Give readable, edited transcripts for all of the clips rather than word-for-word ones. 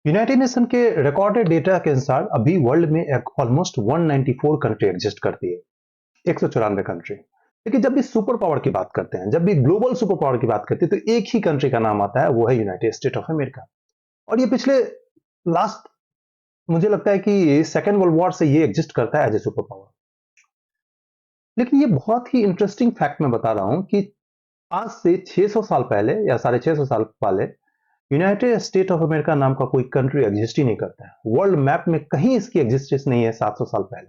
United nation के recorded data के अनुसार अभी वर्ल्ड में ऑलमोस्ट 194 कंट्री एग्जिस्ट करती है, 194 कंट्री। लेकिन जब भी सुपर पावर की बात करते हैं, जब भी ग्लोबल सुपर पावर की बात करते हैं, तो एक ही कंट्री का नाम आता है, वो है यूनाइटेड स्टेट ऑफ अमेरिका। और ये पिछले लास्ट, मुझे लगता है कि सेकेंड वर्ल्ड वॉर से ये एग्जिस्ट करता है एज ए सुपर पावर। लेकिन ये बहुत ही इंटरेस्टिंग फैक्ट मैं बता रहा हूं कि आज से 600 साल पहले या 650 साल पहले यूनाइटेड स्टेट ऑफ अमेरिका नाम का कोई कंट्री एग्जिस्ट ही नहीं करता है। वर्ल्ड मैप में कहीं इसकी एग्जिस्टेंस नहीं है 700 साल पहले,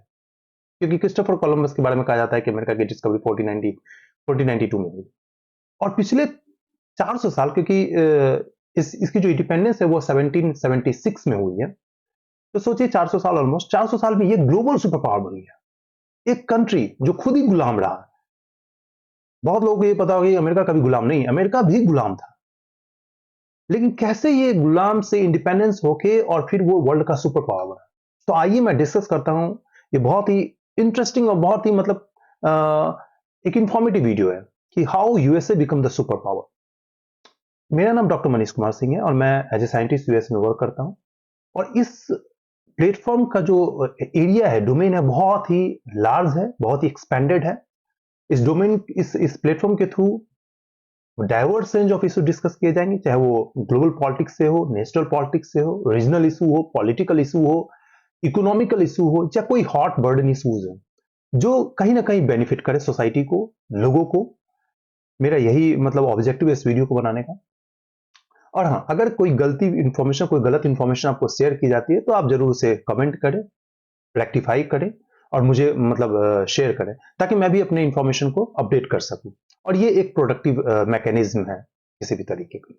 क्योंकि क्रिस्टोफर कोलंबस के बारे में कहा जाता है कि अमेरिका की डिस्कवरी 1492 में हुई। और पिछले 400 साल, क्योंकि इसकी जो इंडिपेंडेंस है वो 1776 में हुई है, तो सोचिए 400 साल, ऑलमोस्ट 400 साल में ये ग्लोबल सुपर पावर बन गया। एक कंट्री जो खुद ही गुलाम रहा। बहुत लोगों को ये पता होगा कि अमेरिका कभी गुलाम नहीं, अमेरिका भी गुलाम था। लेकिन कैसे ये गुलाम से इंडिपेंडेंस होके और फिर वो वर्ल्ड का सुपर पावर बना। तो आइए मैं डिस्कस करता हूं। ये बहुत ही इंटरेस्टिंग और बहुत ही एक इंफॉर्मेटिव वीडियो है कि how USA become the super power. मेरा नाम डॉक्टर मनीष कुमार सिंह है और मैं एज ए साइंटिस्ट यूएस में वर्क करता हूं। और इस प्लेटफॉर्म का जो एरिया है, डोमेन है, बहुत ही लार्ज है, बहुत ही एक्सपेंडेड है। इस डोमेन, इस प्लेटफॉर्म के through diverse range of issue discuss किए जाएंगे, चाहे वो ग्लोबल पॉलिटिक्स से हो, नेशनल पॉलिटिक्स से हो, रीजनल इशू हो, पॉलिटिकल इशू हो, इकोनॉमिकल इशू हो, या कोई हॉट बर्डन इशूज है जो कहीं ना कहीं बेनिफिट करे सोसाइटी को, लोगों को। मेरा यही ऑब्जेक्टिव है इस वीडियो को बनाने का। और हाँ, अगर कोई गलत इंफॉर्मेशन आपको शेयर की जाती है तो आप जरूर उसे कमेंट करें, रेक्टिफाई करें और मुझे शेयर करें, ताकि मैं भी अपने इंफॉर्मेशन को अपडेट कर सकूं। और ये एक प्रोडक्टिव मैकेनिज्म है किसी भी तरीके की।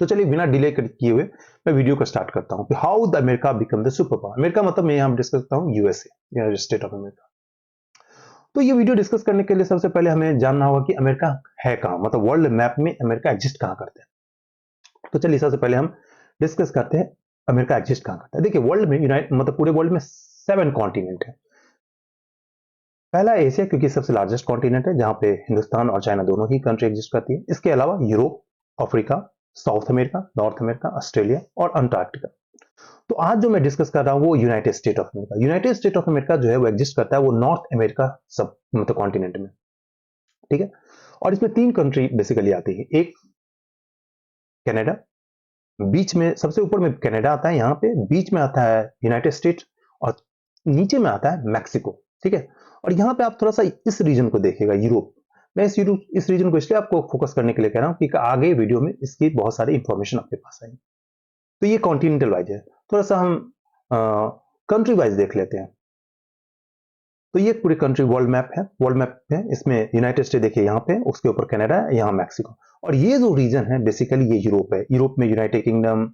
तो चलिए बिना डिले किए हुए मैं वीडियो को स्टार्ट करता हूं कि how the America become the super power. America मतलब मैं यहां डिस्कस करता हूं USA, United state of America. तो ये वीडियो डिस्कस करने के लिए सबसे पहले हमें जानना होगा कि अमेरिका है कहां, वर्ल्ड मैप में अमेरिका एग्जिस्ट कहां करते हैं। तो चलिए सबसे पहले हम डिस्कस करते हैं अमेरिका एग्जिस्ट कहां करता है। देखिए, वर्ल्ड में पूरे वर्ल्ड में 7 कॉन्टिनेंट है। पहला एशिया, क्योंकि सबसे लार्जेस्ट कॉन्टिनेंट है, जहां पे हिंदुस्तान और चाइना दोनों ही कंट्री एग्जिस्ट करती है। इसके अलावा Europe, Africa, south America, north America, Australia और अंटार्कटिका। तो आज जो मैं डिस्कस कर रहा हूं वो United state of America. United state of America जो है वो एग्जिस्ट करता है वो नॉर्थ अमेरिका सब कॉन्टिनेंट में। ठीक है। और इसमें 3 कंट्री बेसिकली आती है। एक कनाडा, बीच में सबसे ऊपर में कनाडा आता है, यहाँ पे बीच में आता है यूनाइटेड स्टेट और नीचे में आता है मैक्सिको। ठीक है। और यहाँ पे आप थोड़ा सा इस रीजन को देखिएगा, यूरोप। मैं इस रीजन को इसलिए आपको फोकस करने के लिए कह रहा हूँ कि आगे वीडियो में इसकी बहुत सारी इंफॉर्मेशन आपके पास आएगी। तो ये कॉन्टिनेंटल वाइज है। थोड़ा सा हम कंट्री वाइज देख लेते हैं। तो ये पूरी कंट्री वर्ल्ड मैप है। वर्ल्ड मैप है, इसमें यूनाइटेड स्टेट देखिए यहाँ पे, उसके ऊपर कनाडा है, यहाँ मैक्सिको। और ये जो रीजन है बेसिकली ये यूरोप है। यूरोप में यूनाइटेड किंगडम,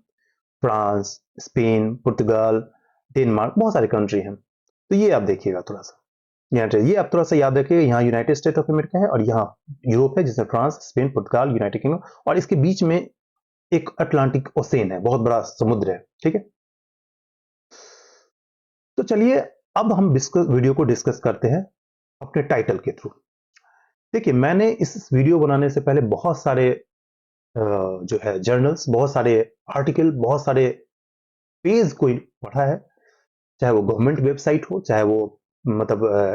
फ्रांस, स्पेन, पुर्तगाल, डेनमार्क, बहुत सारे कंट्री हैं। तो ये आप देखिएगा थोड़ा सा, ये आप थोड़ा सा याद रखिएगा। यहाँ यूनाइटेड स्टेट ऑफ अमेरिका है और यहाँ यूरोप है, जिसमें फ्रांस, स्पेन, पुर्तगाल, यूनाइटेड किंगडम, और इसके बीच में एक अटलांटिक ओशन है, बहुत बड़ा समुद्र है। ठीक है। तो चलिए अब हम वीडियो को डिस्कस करते हैं अपने टाइटल के थ्रू। देखिए, मैंने इस वीडियो बनाने से पहले बहुत सारे जो है जर्नल्स, बहुत सारे आर्टिकल, बहुत सारे पेज को पढ़ा है। चाहे वो गवर्नमेंट वेबसाइट हो, चाहे वो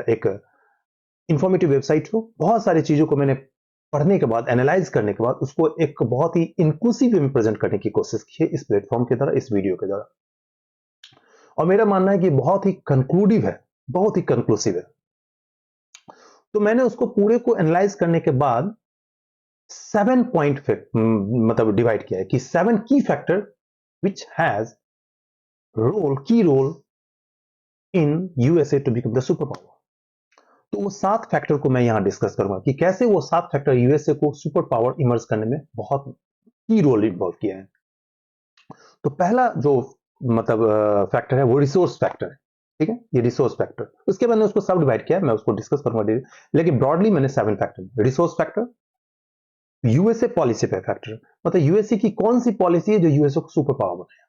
एक इंफॉर्मेटिव वेबसाइट हो, बहुत सारी चीजों को मैंने पढ़ने के बाद, एनालाइज करने के बाद उसको एक बहुत ही इंक्लूसिव वे में प्रेजेंट करने की कोशिश की है इस प्लेटफॉर्म के द्वारा, इस वीडियो के द्वारा। और मेरा मानना है कि बहुत ही कंक्लूडिव है, बहुत ही कंक्लूसिव है। तो मैंने उसको पूरे को एनालाइज करने के बाद 7 पॉइंट डिवाइड किया है कि 7 key factor which has key role in USA to become the super power. तो वो 7 फैक्टर को मैं यहां डिस्कस करूंगा कि कैसे वो 7 फैक्टर यूएसए को सुपर पावर इमर्ज करने में बहुत की रोल इन्वॉल्व किया है। तो पहला जो फैक्टर है वो रिसोर्स फैक्टर है। ठीक है, ये रिसोर्स फैक्टर, उसके मैंने उसको सब डिवाइड किया, मैं उसको डिस्कस करूंगा, लेकिन ब्रॉडली मैंने 7 factor. Resource factor, USA policy पे फैक्टर, यूएसए की कौन सी पॉलिसी है जो यूएसए को सुपर पावर बनाए।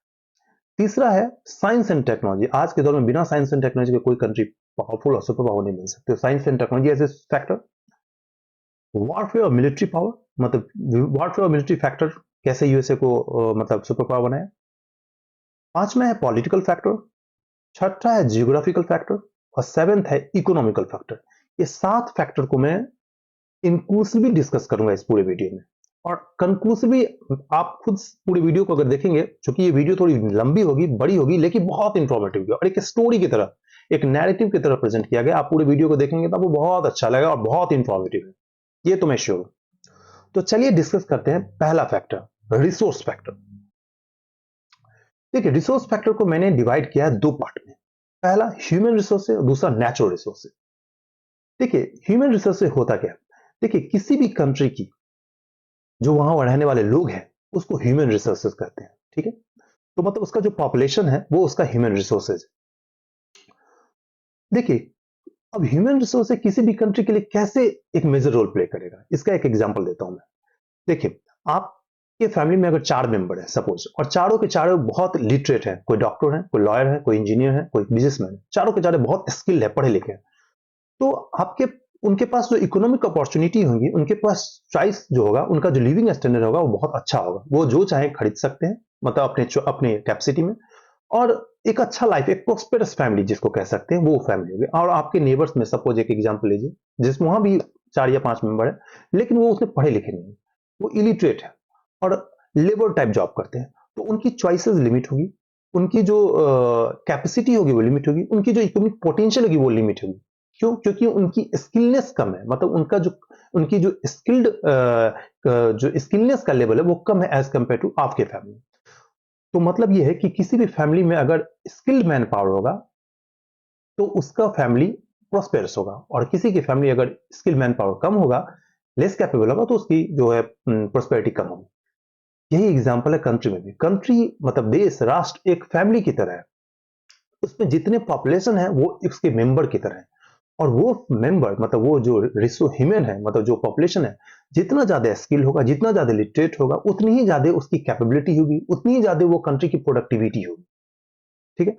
तीसरा है साइंस एंड टेक्नोलॉजी। आज के दौर में बिना साइंस एंड टेक्नोलॉजी के कोई कंट्री पावरफुल और सुपर पावर नहीं बन सकते। Science and technology as a factor. Warfare और मिलिट्री पावर, वॉरफेयर और मिलिट्री फैक्टर कैसे यूएसए को सुपर पावर बनाया। पांचवा है पॉलिटिकल फैक्टर, छठा है जियोग्राफिकल फैक्टर और सेवेंथ है इकोनॉमिकल फैक्टर। ये 7 फैक्टर को मैं इंक्लूसिवली डिस्कस करूंगा इस पूरे वीडियो में। और कंक्लूसिवली आप खुद पूरे वीडियो को अगर देखेंगे, क्योंकि ये वीडियो थोड़ी लंबी होगी, बड़ी होगी, लेकिन बहुत इंफॉर्मेटिव होगी और एक स्टोरी की तरह, एक नैरेटिव की तरह प्रेजेंट किया गया। आप पूरे वीडियो को देखेंगे तो आपको बहुत अच्छा लगेगा और बहुत इंफॉर्मेटिव है, ये तो मैं श्योर हूं। तो चलिए डिस्कस करते हैं पहला फैक्टर, रिसोर्स फैक्टर। देखिए, रिसोर्स फैक्टर को मैंने डिवाइड किया है 2 पार्ट में। पहला ह्यूमन रिसोर्स है और दूसरा नेचुरल रिसोर्स है। देखिए, ह्यूमन रिसोर्स से होता क्या है? देखिए, किसी भी कंट्री की जो वहां रहने वाले लोग हैं उसको ह्यूमन रिसोर्सेज कहते हैं, ठीक है? तो मतलब उसका जो पॉपुलेशन है वो उसका ह्यूमन रिसोर्सेज। देखिए, अब ह्यूमन रिसोर्स किसी भी कंट्री के लिए कैसे एक मेजर रोल प्ले करेगा, इसका एक एग्जांपल देता हूं मैं। देखिए, आपके फैमिली में अगर 4 मेंबर है सपोज, और चारों के चारों बहुत लिटरेट हैं, कोई डॉक्टर है, कोई लॉयर है, कोई इंजीनियर है, कोई बिजनेसमैन है, चारों के चारों बहुत स्किल्ड है, पढ़े लिखे हैं। तो आपके उनके पास जो इकोनॉमिक अपॉर्चुनिटी होंगी, उनके पास चॉइस जो होगा, उनका जो लिविंग स्टैंडर्ड होगा वो बहुत अच्छा होगा। वो जो चाहे खरीद सकते हैं, मतलब अपने कैपेसिटी में। और एक अच्छा लाइफ, एक प्रोस्पेरस फैमिली जिसको कह सकते हैं, वो फैमिली होगी। और आपके नेबर्स में सपोज एक एग्जांपल लीजिए, जिसमें वहां भी 4 या 5 मेंबर है, लेकिन वो उसमें पढ़े लिखे नहीं है, वो इलिटरेट है और लेबर टाइप जॉब करते हैं। तो उनकी चॉइसेस लिमिट होगी, उनकी जो कैपेसिटी होगी वो लिमिट होगी, उनकी जो इकोनॉमिक पोटेंशियल होगी वो लिमिट होगी। क्यों? क्योंकि उनकी स्किलनेस कम है, मतलब उनकी जो स्किलनेस का लेवल है वो कम है एज कंपेयर टू आपके फैमिली। तो मतलब ये है कि किसी भी फैमिली में अगर स्किल्ड मैन पावर होगा तो उसका फैमिली प्रोस्पेरस होगा, और किसी की फैमिली अगर स्किल्ड मैन पावर कम होगा, लेस कैपेबल होगा, तो उसकी जो है प्रोस्पेरिटी कम होगी। यही एग्जांपल है कंट्री में भी। कंट्री मतलब देश, राष्ट्र एक फैमिली की तरह है। उसमें जितने पॉपुलेशन है वो उसके मेंबर की तरह है, और वो मेंबर मतलब वो जो रिसो ह्यूमन है, मतलब जो पॉपुलेशन है, जितना ज्यादा स्किल होगा, जितना ज्यादा लिटरेट होगा, उतनी ही ज्यादा उसकी कैपेबिलिटी होगी, उतनी ही ज्यादा वो कंट्री की प्रोडक्टिविटी होगी, ठीक है?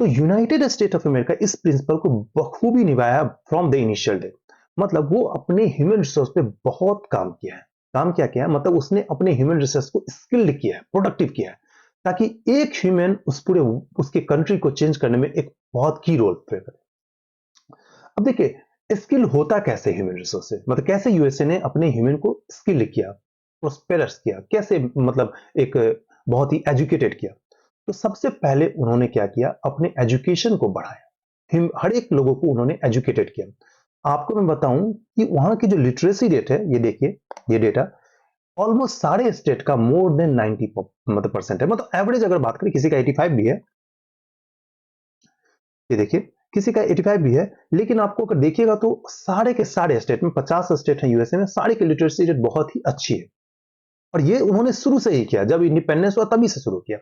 तो यूनाइटेड स्टेट ऑफ अमेरिका इस प्रिंसिपल को बखूबी निभाया फ्रॉम द इनिशियल डे। मतलब वो अपने ह्यूमन रिसोर्स पे बहुत काम किया है। काम क्या किया है? मतलब उसने अपने ह्यूमन रिसोर्स को स्किल्ड किया है, प्रोडक्टिव किया है, ताकि एक ह्यूमन उस पूरे उसके कंट्री को चेंज करने में एक बहुत की रोल प्ले करे। अब देखिए, स्किल होता कैसे ह्यूमन रिसोर्स से, मतलब कैसे यूएसए ने अपने ह्यूमन को स्किल किया, प्रोस्पेरस किया, कैसे मतलब एक बहुत ही एजुकेटेड किया। तो सबसे पहले उन्होंने क्या किया? अपने एजुकेशन को बढ़ाया, हर एक लोगों को उन्होंने एजुकेटेड किया। आपको मैं बताऊं कि वहां की जो लिटरेसी रेट है, ये देखिए, ये डेटा ऑलमोस्ट सारे स्टेट का मोर देन 90 मतलब परसेंट है। मतलब एवरेज अगर बात करें, किसी का 85 भी है, ये देखिए, किसी का 85 भी है, लेकिन आपको अगर देखिएगा तो सारे के सारे स्टेट में, 50 स्टेट हैं यूएसए में, सारे की लिटरेसी रेट बहुत ही अच्छी है। और ये उन्होंने शुरू से ही किया, जब इंडिपेंडेंस हुआ तभी से शुरू किया।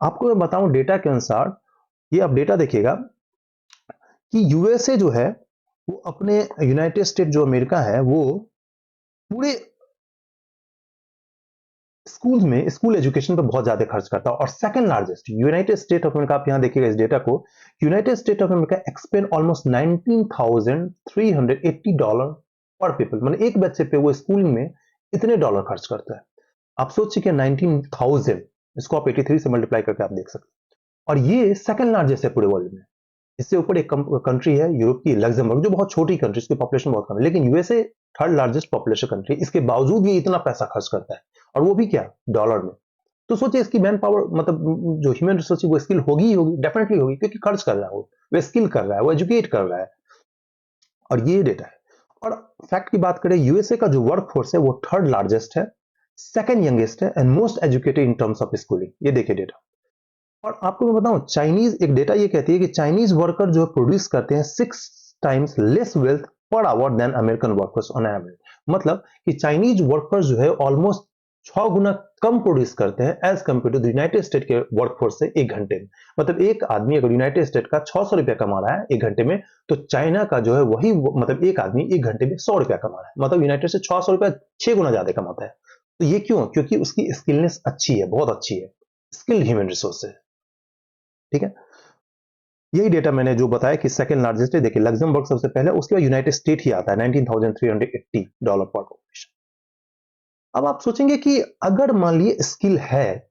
आपको मैं बताऊं डेटा के अनुसार, ये आप डेटा देखिएगा कि यूएसए जो है वो अपने यूनाइटेड स्टेट जो अमेरिका है, वो पूरे स्कूल में स्कूल एजुकेशन पर बहुत ज्यादा खर्च करता है। और second largest United state of America, आप यहां देखिएगा इस डेटा को, United state of America expand almost $19,380 पर पीपल। मतलब एक बच्चे पे वो स्कूल में इतने डॉलर खर्च करता है। आप सोचिए कि 19,000, इसको आप 83 से मल्टीप्लाई करके आप देख सकते हैं। और ये सेकंड लार्जेस्ट है पूरे वर्ल्ड में। इससे ऊपर एक कंट्री है यूरोप की, लग्जमबर्ग, जो बहुत छोटी कंट्री, इसकी पॉपुलेशन बहुत कम है, लेकिन USA third largest population country, इसके बावजूद ये इतना पैसा खर्च करता है, और वो भी क्या, डॉलर में। तो सोचिए इसकी मैन पावर, मतलब जो ह्यूमन रिसोर्स वो स्किल होगी ही होगी, डेफिनेटली होगी, क्योंकि खर्च कर रहा है वो स्किल कर रहा है, वो एजुकेट कर रहा है। और ये डेटा है। और फैक्ट की बात करें, यूएसए का जो वर्क फोर्स है वो थर्ड लार्जेस्ट है, सेकंड यंगेस्ट है, and most educated in terms of schooling. ये देखिए डेटा। और आपको मैं बताऊं, चाइनीज, एक डेटा ये कहती है कि चाइनीज वर्कर जो प्रोड्यूस करते हैं 6 times less wealth per hour than American workers on average. मतलब कि चाइनीज वर्कर्स जो है ऑलमोस्ट 6 गुना कम प्रोड्यूस करते हैं as compare to United State के वर्कफोर्स से एक घंटे में। मतलब एक आदमी अगर यूनाइटेड स्टेट का 600 रुपया कमा रहा है एक घंटे में, तो चाइना का जो है वही, मतलब एक आदमी एक घंटे में 100 रुपया कमा रहा है। मतलब यूनाइटेड से 600 रुपया 6 गुना ज्यादा कमाता है। तो ये क्यों? क्योंकि उसकी स्किलनेस अच्छी है, बहुत अच्छी है, स्किल्ड ह्यूमन रिसोर्स है, ठीक है? यही डेटा मैंने जो बताया कि सेकंड लार्जेस्ट है, देखिए लग्जमबर्ग सबसे पहले, उसके बाद यूनाइटेड स्टेट ही आता है, $19,380 पर पॉपुलेशन। अब आप सोचेंगे कि अगर मान लीजिए स्किल है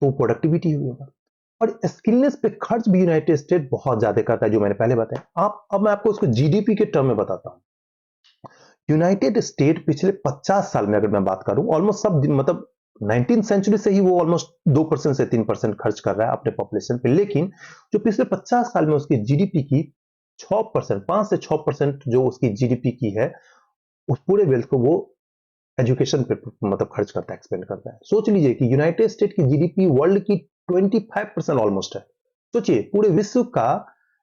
तो प्रोडक्टिविटी होगा, और स्किलनेस पे खर्च भी यूनाइटेड स्टेट बहुत ज्यादा करता है, जो मैंने पहले बताया। आप अब मैं आपको इसको जीडीपी के टर्म में बताता हूँ। यूनाइटेड स्टेट पिछले 50 साल में अगर मैं बात करूं, ऑलमोस्ट सब मतलब 19th सेंचुरी से ही वो ऑलमोस्ट 2% से 3% खर्च कर रहा है अपने पॉपुलेशन पे, लेकिन जो पिछले 50 साल में उसकी जीडीपी की 6%, 5 से 6% जो उसकी जीडीपी की है, उस पूरे वेल्थ को वो एजुकेशन पे मतलब खर्च करता है, एक्सपेंड करता है। सोच लीजिए कि यूनाइटेड स्टेट की जीडीपी वर्ल्ड की 25% ऑलमोस्ट है। सोचिए पूरे विश्व का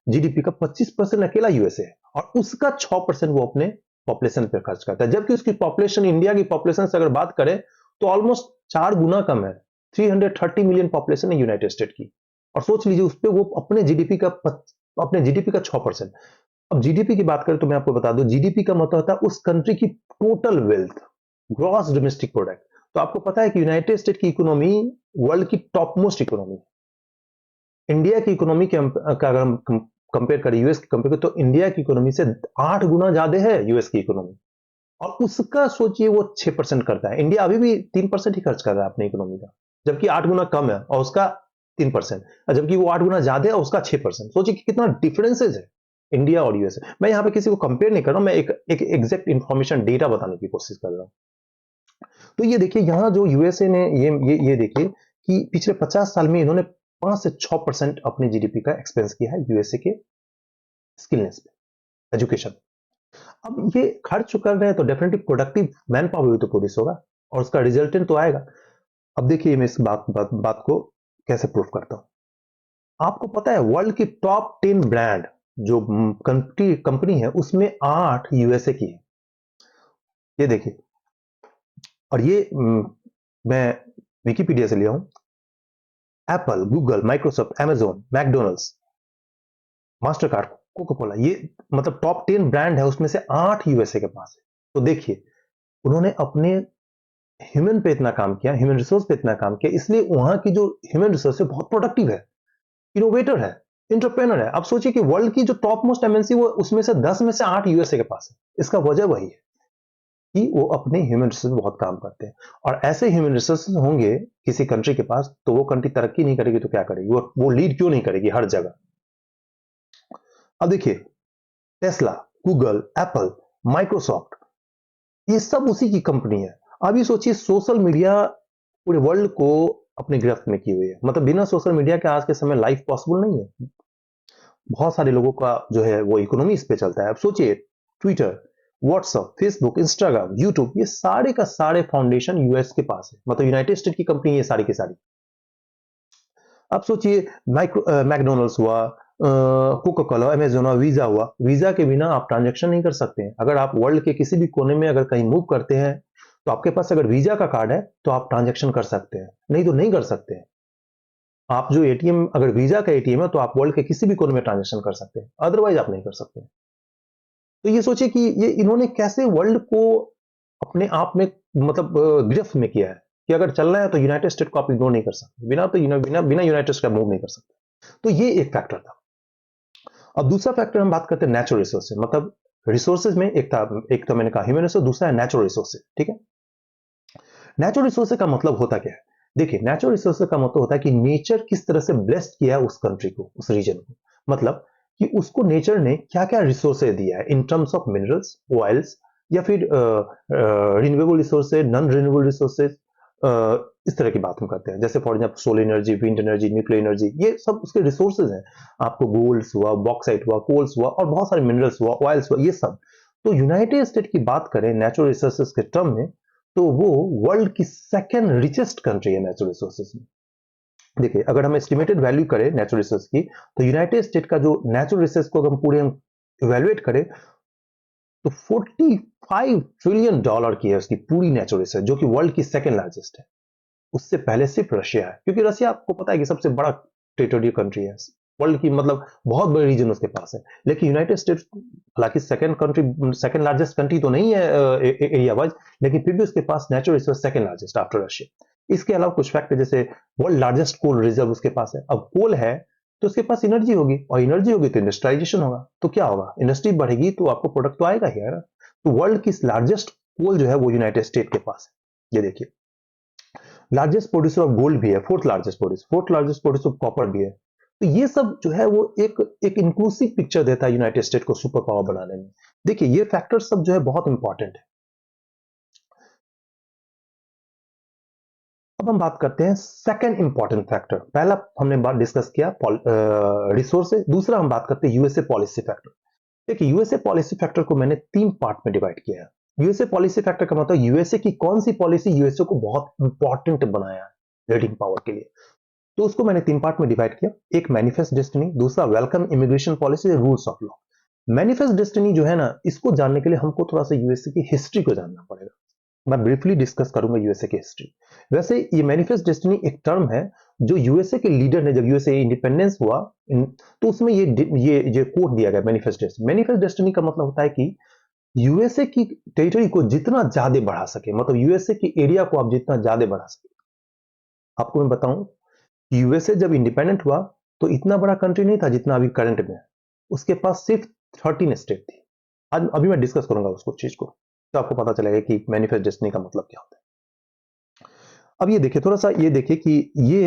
जीडीपी का 25% अकेला यूएसए है, और उसका 6% वो अपने पॉपुलेशन पे खर्च करता है, जबकि उसकी पॉपुलेशन इंडिया की पॉपुलेशन से अगर बात करें तो ऑलमोस्ट 4 गुना कम है। 330 मिलियन पॉपुलेशन है यूनाइटेड स्टेट की, और सोच लीजिए उस पर वो अपने जीडीपी का 6%। अब जीडीपी की बात करें तो मैं आपको बता दूं, जीडीपी का मतलब होता है उस कंट्री की total wealth, gross domestic product. तो आपको पता है कि यूनाइटेड स्टेट की इकोनॉमी वर्ल्ड की टॉप मोस्ट इकोनॉमी, इंडिया की इकोनॉमी के का अगर हम कंपेयर करें यूएस की कंपेयर करें, तो इंडिया की इकोनॉमी से 8 गुना ज्यादा है यूएस की इकोनॉमी, और उसका सोचिए वो 6% करता है। इंडिया अभी भी 3% ही खर्च कर रहा है अपनी इकोनॉमी का, जबकि 8 गुना कम है और उसका 3%, जबकि वो 8 गुना ज्यादा है और उसका 6%। सोचिए कि कितना डिफरेंसेज है इंडिया और यूएसए। मैं यहाँ पे किसी को कंपेयर नहीं कर रहा हूं, मैं एक एग्जैक्ट इंफॉर्मेशन डेटा बताने की कोशिश कर रहा हूं। तो ये देखिए यहाँ जो यूएसए ने ये देखिए कि पिछले 50 साल में इन्होंने 5 से 6% अपने जीडीपी का एक्सपेंस किया है यूएसए के स्किलनेस पे, एजुकेशन। अब ये खर्च कर रहे हैं तो डेफिनेटली प्रोडक्टिव मैन पावर भी तो प्रोड्यूस होगा, और उसका रिजल्टेंट तो आएगा। अब देखिए मैं इस बात को कैसे प्रूफ करता हूं। आपको पता है वर्ल्ड की टॉप 10 ब्रांड जो कंपनी है, उसमें 8 यूएसए की है। ये देखिए, और ये मैं विकिपीडिया से लिया हूं। Apple, Google, Microsoft, Amazon, McDonald's, master card, Coca Cola, ये मतलब टॉप 10 ब्रांड है, उसमें से 8 यूएसए के पास है। तो देखिए उन्होंने अपने ह्यूमन पे इतना काम किया, ह्यूमन रिसोर्स पे इतना काम किया, इसलिए वहां की जो ह्यूमन रिसोर्स है बहुत प्रोडक्टिव है, इनोवेटर है, इंटरप्रेनर है। अब सोचिए कि वर्ल्ड की जो टॉप मोस्ट एमएनसी, वो उसमें से 10 में से 8 यूएसए के पास है। इसका वजह वही है कि वो अपने ह्यूमन रिसोर्स पे बहुत काम करते हैं, और ऐसे ह्यूमन रिसोर्स होंगे किसी कंट्री के पास तो वो कंट्री तरक्की नहीं करेगी तो क्या करेगी, वो लीड क्यों नहीं करेगी हर जगह। अब देखिए टेस्ला, गूगल, एप्पल, माइक्रोसॉफ्ट, ये सब उसी की कंपनी है। अभी सोचिए सोशल मीडिया पूरे वर्ल्ड को अपने गिरफ्त में की हुई है, मतलब बिना सोशल मीडिया के आज के समय लाइफ पॉसिबल नहीं है। बहुत सारे लोगों का जो है वो इकोनॉमी इस पे चलता है। अब सोचिए Twitter, WhatsApp, Facebook, Instagram, YouTube, ये सारे का सारे फाउंडेशन यूएस के पास है, मतलब यूनाइटेड स्टेट की कंपनी ये सारी की सारी। अब सोचिए मैकडोनल्ड्स हुआ, कोका कोला, अमेजोन हुआ, वीजा हुआ, वीजा के बिना आप ट्रांजेक्शन नहीं कर सकते हैं। अगर आप वर्ल्ड के किसी भी कोने में अगर कहीं मूव करते हैं तो आपके पास अगर वीजा का कार्ड है तो आप ट्रांजेक्शन कर सकते हैं, नहीं तो नहीं कर सकते हैं। आप जो एटीएम, अगर वीजा का एटीएम है तो आप वर्ल्ड के किसी भी कोने में ट्रांजेक्शन कर सकते हैं, अदरवाइज आप नहीं कर सकते। तो ये सोचिए कि ये इन्होंने कैसे वर्ल्ड को अपने आप में मतलब गिरफ्त में किया है, कि अगर चलना है तो यूनाइटेड स्टेट को आप इग्नोर नहीं कर सकते, बिना यूनाइटेड स्टेट मूव नहीं कर सकते। तो ये एक फैक्टर था। अब दूसरा फैक्टर हम बात करते हैं नेचुरल रिसोर्सेज, मतलब रिसोर्सेज में एक तो मैंने कहा ह्यूमन रिसोर्स, दूसरा है नेचुरल रिसोर्सेज। ठीक है, नेचुरल रिसोर्सेज का मतलब होता क्या है? देखिए नेचुरल रिसोर्सेज का मतलब होता है कि नेचर किस तरह से ब्लेस्ड किया है उस कंट्री को, उस रीजन को, मतलब कि उसको नेचर ने क्या क्या रिसोर्सेज दिया है in terms of minerals, oils, या फिर renewable resources, non renewable resources, इस तरह की बात हम करते हैं। जैसे for example solar energy, wind energy, nuclear energy, ये सब उसके रिसोर्सेज हैं। आपको गोल्ड्स हुआ, बॉक्साइट हुआ, कोल्स हुआ, और बहुत सारे मिनरल्स हुआ, ऑयल्स हुआ, ये सब। तो यूनाइटेड स्टेट की बात करें नेचुरल रिसोर्सेज के टर्म में, तो वो वर्ल्ड की सेकेंड रिचेस्ट कंट्री है नेचुरल रिसोर्सेज में। देखिए अगर हम एस्टिमेटेड वैल्यू करें नेचुरल रिसोर्स की, तो यूनाइटेड स्टेट का जो नेचुरल रिसोर्स को हम पूरे इवेल्युएट करें तो $45 ट्रिलियन की है उसकी पूरी नेचुरल रिसोर्स, जो कि वर्ल्ड की सेकेंड लार्जेस्ट है। उससे पहले सिर्फ रशिया है, क्योंकि रशिया आपको पता है कि सबसे बड़ा टेरिटोरियल कंट्री है वर्ल्ड की, मतलब बहुत बड़ी रीजन उसके पास है। लेकिन यूनाइटेड स्टेट्स हालांकि सेकंड लार्जेस्ट कंट्री तो नहीं है एरिया वाइज, लेकिन फिर भी उसके पास natural resource second largest after Russia. इसके अलावा कुछ फैक्ट है, जैसे वर्ल्ड लार्जेस्ट कोल रिजर्व उसके पास है। अब कोल है तो उसके पास एनर्जी होगी, और एनर्जी होगी तो इंडस्ट्रियलाइजेशन होगा, तो क्या होगा, इंडस्ट्री बढ़ेगी तो आपको प्रोडक्ट तो आएगा ही, है ना। तो वर्ल्ड की लार्जेस्ट कोल जो है वो यूनाइटेड स्टेट के पास है। ये देखिए लार्जेस्ट प्रोड्यूसर ऑफ गोल्ड भी है, fourth largest producer of copper भी है। तो ये सब जो है वो एक इंक्लूसिव पिक्चर देता है यूनाइटेड स्टेट को सुपर पावर बनाने में। देखिए ये फैक्टर सब जो है बहुत इंपॉर्टेंट है। अब हम बात करते हैं सेकंड इंपॉर्टेंट फैक्टर। पहला हमने बात डिस्कस किया रिसोर्सेज, दूसरा हम बात करते हैं यूएसए पॉलिसी फैक्टर। देखिए यूएसए पॉलिसी फैक्टर को मैंने 3 पार्ट में डिवाइड किया है। यूएसए पॉलिसी फैक्टर का मतलब यूएसए की कौन सी पॉलिसी यूएसए को बहुत इंपॉर्टेंट बनाया है लीडिंग पावर के लिए। तो उसको मैंने 3 पार्ट में डिवाइड किया। एक मैनिफेस्ट डेस्टिनी, दूसरा welcome immigration policy, rules of law. Manifest destiny जो है ना, इसको जानने के लिए हमको थोड़ा सा यूएसए की हिस्ट्री को जानना पड़ेगा। मैं ब्रीफली डिस्कस करूंगा यूएसए की हिस्ट्री। वैसे ये मैनिफेस्ट डेस्टिनी एक टर्म है जो यूएसए के लीडर ने, जब यूएसए इंडिपेंडेंस हुआ तो उसमें ये कोट दिया गया मैनिफेस्ट डेस्टिनी। मैनिफेस्ट डेस्टिनी का मतलब होता है कि यूएसए की टेरिटरी को जितना ज्यादा बढ़ा सके, मतलब यूएसए की एरिया को आप जितना ज्यादा बढ़ा सके। आपको मैं बताऊं, यूएसए जब इंडिपेंडेंट हुआ तो इतना बड़ा कंट्री नहीं था जितना अभी करंट में है। उसके पास सिर्फ 13 स्टेट थी। आज अभी मैं डिस्कस करूंगा उसको चीज को, तो आपको पता चलेगा कि मैनिफेस्ट डेस्टिनी का मतलब क्या होता है। अब ये देखिए, थोड़ा सा ये देखिए कि ये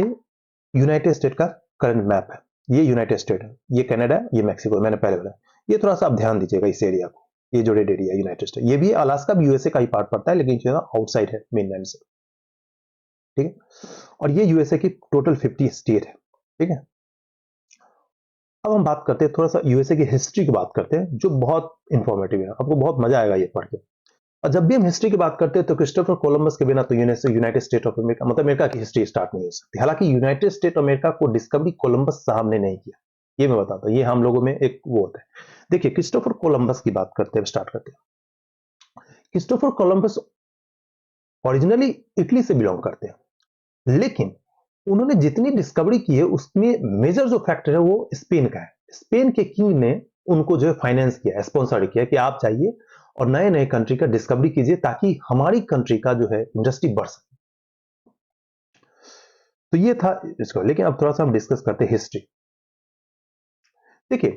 यूनाइटेड स्टेट का करंट मैप है। ये यूनाइटेड स्टेट है, ये कनाडा है, ये मैक्सिको, मैंने पहले बोला। ये थोड़ा सा आप ध्यान दीजिएगा इस एरिया को। ये जो रेड एरिया यूनाइटेड स्टेट, ये भी अलास्का भी यूएसए का ही पार्ट पड़ता है, लेकिन जो आउटसाइड है मेनलैंड से, ठीक है। और ये यूएसए की टोटल 50 स्टेट है, ठीक है। अब हम बात करते हैं थोड़ा सा यूएसए की हिस्ट्री की बात करते हैं, जो बहुत इंफॉर्मेटिव है, आपको बहुत मजा आएगा ये पढ़ के। और जब भी हम हिस्ट्री की बात करते हैं तो क्रिस्टोफर कोलंबस के बिना तो यूनाइटेड स्टेट ऑफ अमेरिका, मतलब अमेरिका की हिस्ट्री स्टार्ट नहीं हो सकती। हालांकि यूनाइटेड स्टेट अमेरिका को डिस्कवरी कोलंबस साहब ने नहीं किया, ये मैं बताता हूं, ये हम लोगों में एक वो होता है। देखिए क्रिस्टोफर कोलंबस की बात करते हैं, स्टार्ट करते हैं। क्रिस्टोफर कोलंबस ओरिजिनली इटली से बिलोंग करते हैं, लेकिन उन्होंने जितनी डिस्कवरी की है उसमें मेजर जो फैक्टर है वो स्पेन का है। स्पेन के किंग ने उनको जो है फाइनेंस किया, स्पॉन्सर किया कि आप जाइए और नए नए कंट्री का डिस्कवरी कीजिए ताकि हमारी कंट्री का जो है इंडस्ट्री बढ़ सके। तो ये था इसको। लेकिन अब थोड़ा सा हम डिस्कस करते हैं हिस्ट्री। देखिए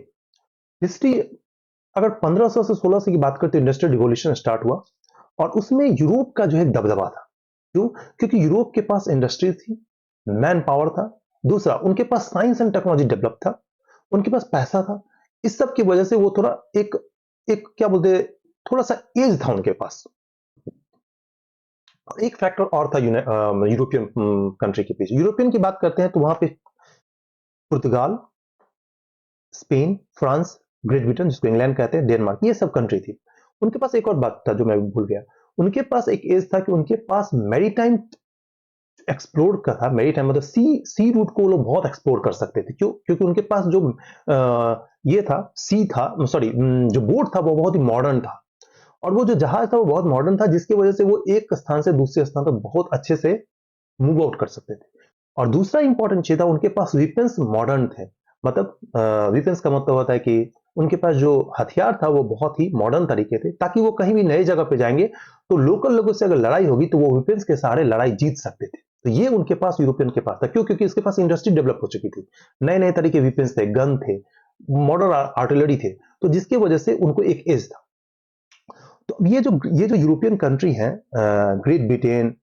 हिस्ट्री अगर 1500 से 1600 की बात करते हैं, इंडस्ट्रियल रिवॉल्यूशन स्टार्ट हुआ और उसमें यूरोप का जो है दबदबा था। क्यों? क्योंकि यूरोप के पास इंडस्ट्री थी, मैन पावर था, दूसरा उनके पास साइंस एंड टेक्नोलॉजी डेवलप था, उनके पास पैसा था। इस सब की वजह से वो थोड़ा एक एक क्या बोलते, थोड़ा सा एज था उनके पास। एक फैक्टर और था यूरोपियन कंट्री के पीछे। यूरोपियन की बात करते हैं तो वहां पे पुर्तगाल, स्पेन, फ्रांस, ग्रेट ब्रिटेन जिसको इंग्लैंड कहते हैं, डेनमार्क, ये सब कंट्री थी। उनके पास एक और बात था जो मैं भूल गया, उनके पास एक एज था कि उनके पास मैरीटाइम एक्सप्लोर का था। मैरीटाइम मतलब सी रूट को वो लोग बहुत एक्सप्लोर कर सकते थे। क्यों? क्योंकि उनके पास जो ये था, सी था, सॉरी, जो बोट था वो बहुत ही मॉडर्न था, और वो जो जहाज था वो बहुत मॉडर्न था, जिसकी वजह से वो एक स्थान से दूसरे स्थान तक बहुत अच्छे से मूव आउट कर सकते थे। और दूसरा इंपॉर्टेंट चीज था, उनके पास वेपन्स मॉडर्न थे। मतलब वेपन्स का मतलब होता है कि उनके पास जो हथियार था वो बहुत ही मॉडर्न तरीके थे, ताकि वो कहीं भी नई जगह पे जाएंगे तो लोकल लोगों से अगर लड़ाई होगी तो वो वेपन्स के सहारे लड़ाई जीत सकते थे। तो ये उनके पास यूरोपियन के पास था। क्यों? क्योंकि इसके पास इंडस्ट्री डेवलप हो चुकी थी, नए नए तरीके वेपन्स थे, गन थे, मॉडर्न आर्टिलरी थे, तो जिसकी वजह से उनको एक एज था। तो अब ये जो यूरोपियन कंट्री है, ग्रेट ब्रिटेन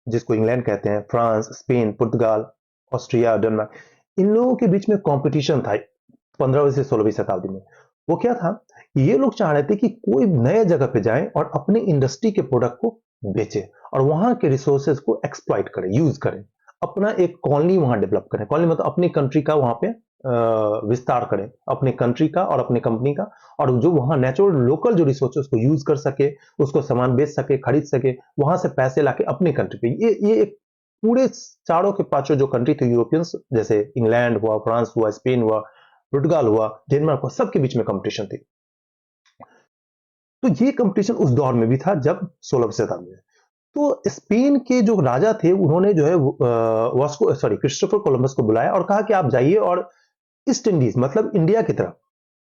जिसको इंग्लैंड कहते हैं, फ्रांस, स्पेन, पुर्तगाल, ऑस्ट्रिया, डेनमार्क, इन लोगों के बीच में कंपटीशन था 15वीं से 16वीं शताब्दी में। वो क्या था, ये लोग चाह रहे थे कि कोई नए जगह पे जाए और अपने इंडस्ट्री के प्रोडक्ट को बेचे और वहां के रिसोर्सेज को एक्सप्लॉइट करें, यूज करें, अपना एक कॉलोनी वहां डेवलप करें। कॉलोनी मतलब अपनी कंट्री का वहां पे विस्तार करें, अपने कंट्री का और अपने कंपनी का, और जो वहां नेचुरल लोकल जो रिसोर्सेज को यूज कर सके, उसको सामान बेच सके, खरीद सके, वहां से पैसे लाके अपनी कंट्री पे। ये एक पूरे चारों के पांचों जो कंट्री थे यूरोपियंस, जैसे इंग्लैंड हुआ, फ्रांस हुआ, स्पेन हुआ, पुर्तगाल हुआ, डेनमार्क हुआ, सबके बीच में कंपटीशन थी। तो ये कंपटीशन उस दौर में भी था जब 16वीं शताब्दी में। तो स्पेन के जो राजा थे उन्होंने जो है वास्को सॉरी क्रिस्टोफर कोलंबस को बुलाया और कहा कि आप जाइए और ईस्ट इंडीज मतलब इंडिया की तरफ,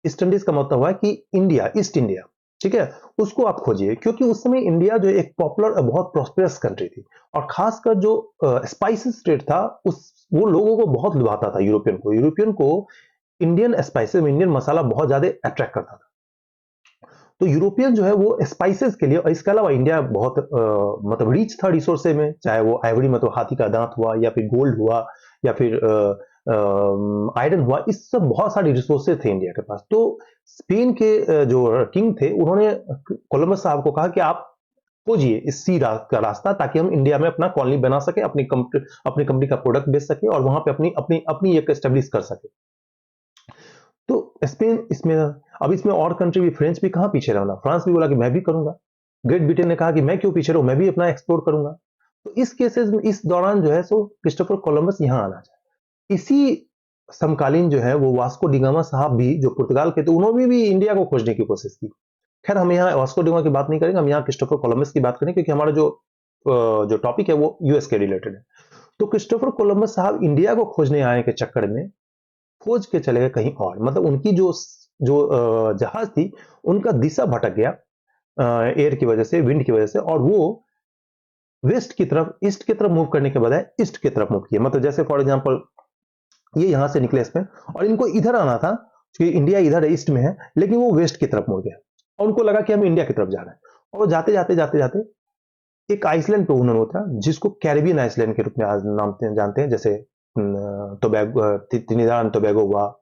ईस्ट इंडीज का मतलब हुआ कि इंडिया, ईस्ट इंडिया, ठीक है, उसको आप खोजिए। क्योंकि उस समय इंडिया जो एक पॉपुलर बहुत प्रॉस्पेरस कंट्री थी, और खासकर जो स्पाइसेस ट्रेड था उस वो लोगों को बहुत लुभाता था। यूरोपियन को इंडियन स्पाइसेस, इंडियन मसाला बहुत ज्यादा अट्रैक्ट करता था। तो यूरोपियन जो है वो स्पाइसेस के लिए, और इसके अलावा इंडिया बहुत मतलब रिच था रिसोर्स में, चाहे वो आइवरी मतलब हाथी का दांत हुआ, या फिर गोल्ड हुआ, या फिर आयरन हुआ, इस सब बहुत सारी रिसोर्सेज थे इंडिया के पास। तो स्पेन के जो किंग थे उन्होंने कोलंबस साहब को कहा कि आप खोजिए इस सी का रास्ता, ताकि हम इंडिया में अपना कॉलोनी बना सके, अपनी कंपनी का प्रोडक्ट बेच सके, और वहां पे अपनी अपनी अपनी एक एस्टेब्लिश कर सके। तो स्पेन इसमें, अब इसमें और कंट्री भी, फ्रेंच भी कहां पीछे रहना, फ्रांस भी बोला कि मैं भी करूंगा, ग्रेट ब्रिटेन ने कहा कि मैं क्यों पीछे रहूं, मैं भी अपना एक्सप्लोर करूंगा। तो इस केसेस में, इस दौरान जो है सो क्रिस्टोफर कोलंबस यहां आना चाहिए। इसी समकालीन जो है वो वास्को डिगामा साहब भी, जो पुर्तगाल के, तो उन्होंने भी इंडिया को खोजने की कोशिश की। खैर हम यहाँ वास्को डिगामा की बात नहीं करेंगे, हम यहाँ क्रिस्टोफर कोलंबस की बात करेंगे, क्योंकि हमारा जो टॉपिक है वो यूएस के रिलेटेड है। तो क्रिस्टोफर कोलंबस साहब इंडिया को खोजने आने के चक्कर में खोज के चले गए कहीं और, मतलब उनकी जो जो जहाज थी उनका दिशा भटक गया एयर की वजह से, विंड की वजह से, और वो वेस्ट की तरफ, ईस्ट की तरफ मूव करने के बजाय ईस्ट की तरफ मूव किया। मतलब जैसे फॉर एग्जांपल ये यहां से निकले इसमें, और इनको इधर आना था क्योंकि इंडिया इधर ईस्ट में है, लेकिन वो वेस्ट की तरफ मुड़ गया, और उनको लगा कि हम इंडिया की तरफ जा रहे हैं। और वो जाते जाते जाते जाते एक आइसलैंड पे उन्होंने उतरा, जिसको कैरिबियन आइसलैंड के रूप में आज नाम जानते हैं, जैसे टोबैगो, त्रिनिदाद एंड टोबैगो हुआ,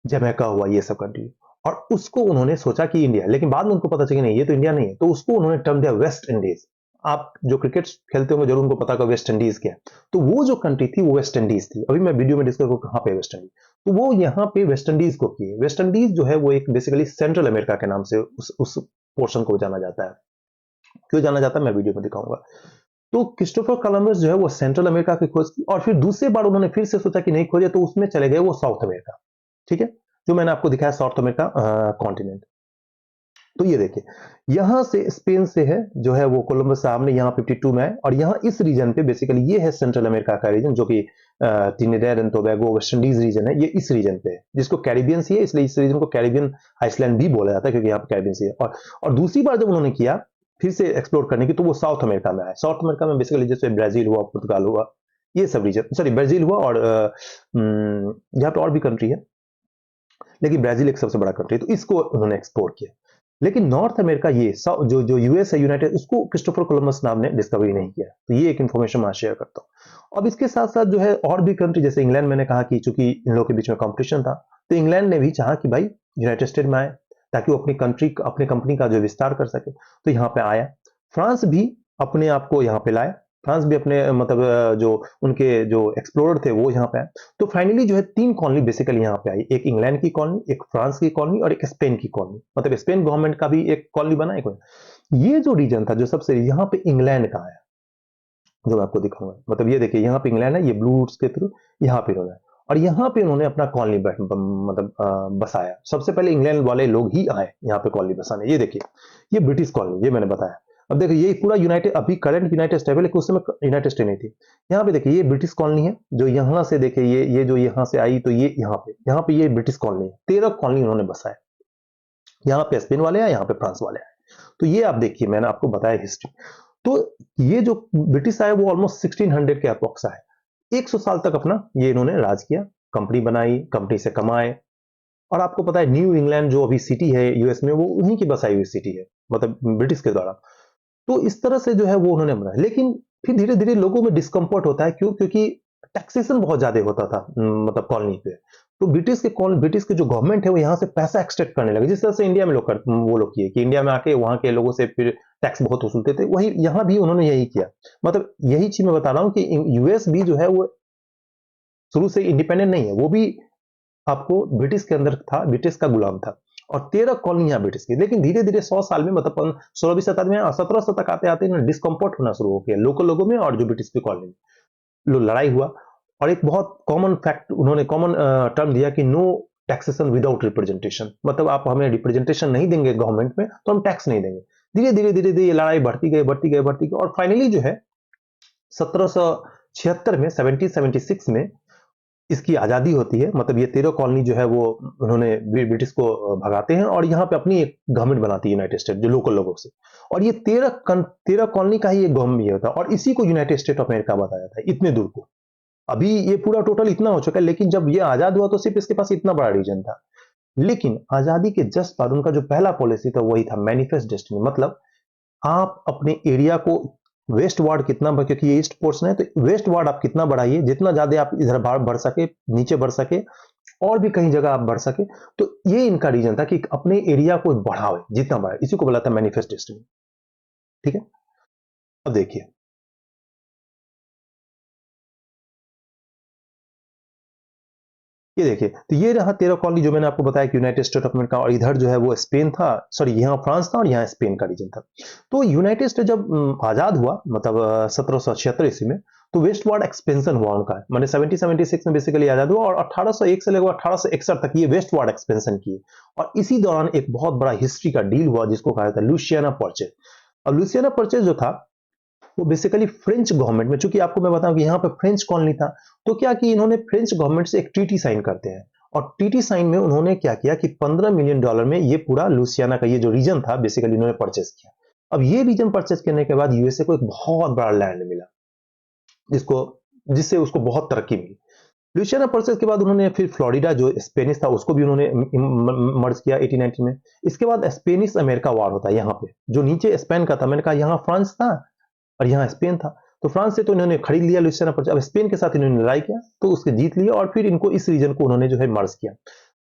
जमैका हुआ, ये सब कंट्री। और उसको उन्होंने सोचा कि इंडिया, लेकिन बाद में उनको पता चला कि नहीं, ये तो इंडिया नहीं है, तो उसको उन्होंने टर्म दिया वेस्ट इंडीज। आप जो क्रिकेट खेलते होंगे जरूर उनको पता होगा वेस्ट इंडीज क्या है। तो वो जो कंट्री थी वो वेस्ट इंडीज थी। अभी मैं वीडियो में डिस्कस करूँ कहाँ पे वेस्ट इंडीज, तो वो यहाँ पे वेस्ट इंडीज को किए। वेस्ट इंडीज जो है वो एक बेसिकली सेंट्रल अमेरिका के नाम से उस पोर्शन को जाना जाता है। क्यों जाना जाता है मैं वीडियो में दिखाऊंगा। तो क्रिस्टोफर कोलंबस जो है वो सेंट्रल अमेरिका की खोज की, और फिर दूसरी बार उन्होंने फिर से सोचा कि नहीं खोजे, तो उसमें चले गए वो साउथ अमेरिका। ठीक है, जो मैंने आपको दिखाया साउथ अमेरिका कॉन्टिनेंट। तो ये देखिए, यहां से स्पेन से है जो है वो कोलंबस साहब ने यहाँ 52 में आए, और यहाँ इस रीजन पे बेसिकली ये है सेंट्रल अमेरिका का रीजन, जो कि Trinidad and Tobago West Indies region है, ये इस रीजन पे है, जिसको कैरिबियन सी है, इसलिए इस रीजन को कैरिबियन आइसलैंड भी बोला जाता है, क्योंकि यहाँ पे कैरिबियन सी है। और दूसरी बार जब उन्होंने किया फिर से एक्सप्लोर करने की, तो वो साउथ अमेरिका में आए। साउथ अमेरिका में बेसिकली जैसे ब्राजील हुआ, पुर्तगाल हुआ, ये सब रीजन, सॉरी ब्राजील हुआ, और यहाँ पे और भी कंट्री है, लेकिन ब्राजील एक सबसे बड़ा कंट्री है, तो इसको उन्होंने एक्सप्लोर किया। लेकिन नॉर्थ अमेरिका, ये जो जो यूएस है, यूनाइटेड, उसको क्रिस्टोफर कोलंबस नाम ने डिस्कवरी नहीं किया। तो ये एक इन्फॉर्मेशन मैं शेयर करता हूँ। अब इसके साथ साथ जो है और भी कंट्री, जैसे इंग्लैंड, मैंने कहा कि चूंकि इन लोगों के बीच में कंपटीशन था, तो इंग्लैंड ने भी चाहा कि भाई यूनाइटेड स्टेट में आए, ताकि वो अपनी कंपनी का जो विस्तार कर सके, तो यहाँ पे आया। फ्रांस भी अपने आप को यहाँ पे लाए, फ्रांस भी अपने मतलब जो उनके जो एक्सप्लोरर थे वो यहाँ पे आए। तो फाइनली जो है 3 कॉलोनी बेसिकली यहाँ पे आई, एक इंग्लैंड की कॉलोनी, एक फ्रांस की कॉलोनी, और एक स्पेन की कॉलोनी, मतलब स्पेन गवर्नमेंट का भी एक कॉलोनी बना है। ये जो रीजन था जो सबसे, यहाँ पे इंग्लैंड का आया, जो मैं आपको दिखाऊंगा। मतलब ये देखिए, यहाँ पे इंग्लैंड है, ये ब्लू रूट्स के थ्रू यहाँ पे इन्होंने, और यहाँ पे उन्होंने अपना कॉलोनी मतलब बसाया। सबसे पहले इंग्लैंड वाले लोग ही आए यहाँ पे कॉलोनी बसाने। ये देखिए, ये ब्रिटिश कॉलोनी, ये मैंने बताया। अब देखिए, ये पूरा यूनाइटेड, अभी करंट यूनाइटेड स्टेट है, लेकिन उस समय यूनाइटेड स्टेट नहीं थी। यहाँ पे देखिए, ये ब्रिटिश कॉलोनी है, जो यहाँ से देखिए, ये जो यहाँ से आई, तो ये यहाँ पे ये ब्रिटिश कॉलोनी है। 13 कॉलोनी उन्होंने बसाया। यहाँ पे स्पेन वाले आए, यहाँ पे फ्रांस वाले आए। तो ये आप देखिए, मैंने आपको बताया हिस्ट्री। तो ये जो ब्रिटिश आए वो ऑलमोस्ट 1600 के अप्रोक्स आए। 100 साल तक अपना ये इन्होंने राज किया, कंपनी बनाई, कंपनी से कमाए। और आपको पता है न्यू इंग्लैंड जो अभी सिटी है यूएस में, वो उन्हीं की बसाई हुई सिटी है, मतलब ब्रिटिश के द्वारा। तो इस तरह से जो है वो उन्होंने बनाया। लेकिन फिर धीरे धीरे लोगों में डिस्कम्फर्ट होता है, क्यों? क्योंकि टैक्सेशन बहुत ज्यादा होता था मतलब कॉलोनी पे। तो ब्रिटिश के जो गवर्नमेंट है वो यहाँ से पैसा एक्सट्रैक्ट करने लगे, जिस तरह से इंडिया में वो लोग किए कि इंडिया में आके वहां के लोगों से फिर टैक्स बहुत वसूलते थे, वही यहाँ भी उन्होंने यही किया। मतलब यही चीज मैं बता रहा हूँ कि यूएस भी जो है वो शुरू से इंडिपेंडेंट नहीं है, वो भी आपको ब्रिटिश के अंदर था, ब्रिटिश का गुलाम था। और 13 कॉलोनियां ब्रिटिश की। लेकिन धीरे धीरे 100 साल में, मतलब 16वीं शताब्दी में, 1700 तक आते आते डिस्कम्फर्ट होना शुरू हो गया लोकल लोगों में, और जो ब्रिटिश की कॉलोनी लड़ाई हुआ। और एक बहुत कॉमन फैक्ट उन्होंने, कॉमन टर्म दिया कि नो टैक्सेशन विदाउट रिप्रेजेंटेशन, मतलब आप हमें रिप्रेजेंटेशन नहीं देंगे गवर्नमेंट में तो हम टैक्स नहीं देंगे। धीरे धीरे धीरे धीरे ये लड़ाई बढ़ती गई, और फाइनली जो है 1776 में, 1776 में इसकी आजादी होती है। मतलब ये 13 कॉलोनी जो है वो उन्होंने ब्रिटिश को भगाते हैं, और यहाँ पे अपनी एक गवर्नमेंट बनाती है यूनाइटेड स्टेट, जो लोकल लोगों से। और ये 13 कॉलोनी का ही एक गवर्नमेंट होता है, और इसी को यूनाइटेड स्टेट ऑफ अमेरिका बताया था, इतने दूर को। अभी ये पूरा टोटल इतना हो चुका है, लेकिन जब ये आजाद हुआ तो सिर्फ इसके पास इतना बड़ा रीजन था। लेकिन आजादी के जस्ट बाद उनका जो पहला पॉलिसी था वही था मैनिफेस्ट डेस्टिनी, मतलब आप अपने एरिया को वेस्ट वार्ड कितना क्योंकि ये ईस्ट पोर्शन है तो वेस्ट वार्ड आप कितना बढ़ाइए, जितना ज्यादा आप इधर बढ़ सके, नीचे बढ़ सके और भी कहीं जगह आप बढ़ सके। तो ये इनका रीजन था कि अपने एरिया को बढ़ावे जितना बढ़ाए, इसी को बोला था मैनिफेस्ट डेस्टिनी। ठीक है, अब देखिए ये देखिए, तो ये रहा 13 कॉलोनी जो मैंने आपको बताया कि यूनाइटेड स्टेट ऑफ अमेरिका, और इधर जो है वो स्पेन था, सॉरी यहाँ फ्रांस था और यहाँ स्पेन का रीजन था। तो यूनाइटेड स्टेट जब आजाद हुआ, मतलब 1776 ईस्वी में, तो वेस्ट वार्ड एक्सपेंशन हुआ उनका, मैंने 1776 में बेसिकली आजाद हुआ और 1801 से लेकर 1861 तक ये वेस्ट वार्ड एक्सपेंशन किए। और इसी दौरान एक बहुत बड़ा हिस्ट्री का डील हुआ जिसको कहा जाता है लुसियाना परचेज। अब लुसियाना परचेज जो था वो बेसिकली फ्रेंच गवर्नमेंट में, चूंकि आपको मैं बताऊं कि यहाँ पे फ्रेंच कॉलोनी था, तो क्या कि इन्होंने फ्रेंच गवर्नमेंट से एक ट्रीटी साइन करते हैं। और ट्रीटी साइन में उन्होंने क्या किया कि $15 मिलियन में ये पूरा लुसियाना का ये जो रीजन था बेसिकली इन्होंने परचेस किया। अब ये रीजन परचेस करने के बाद यूएसए को एक बहुत बड़ा लैंड मिला, जिसको जिससे उसको बहुत तरक्की मिली। लुसियाना परचेस के बाद उन्होंने फिर फ्लोरिडा जो स्पेनिश था उसको भी उन्होंने मर्ज किया 1890 में। इसके बाद स्पेनिश अमेरिका वार होता है यहाँ पे, जो नीचे स्पेन का था, मैंने कहा यहाँ फ्रांस था और यहाँ स्पेन था, तो फ्रांस से तो इन्होंने खरीद लिया लुइसियाना पर, अब स्पेन के साथ इन्होंने लड़ाई किया तो उसके जीत लिया और फिर इनको इस रीजन को उन्होंने जो है मर्ज किया।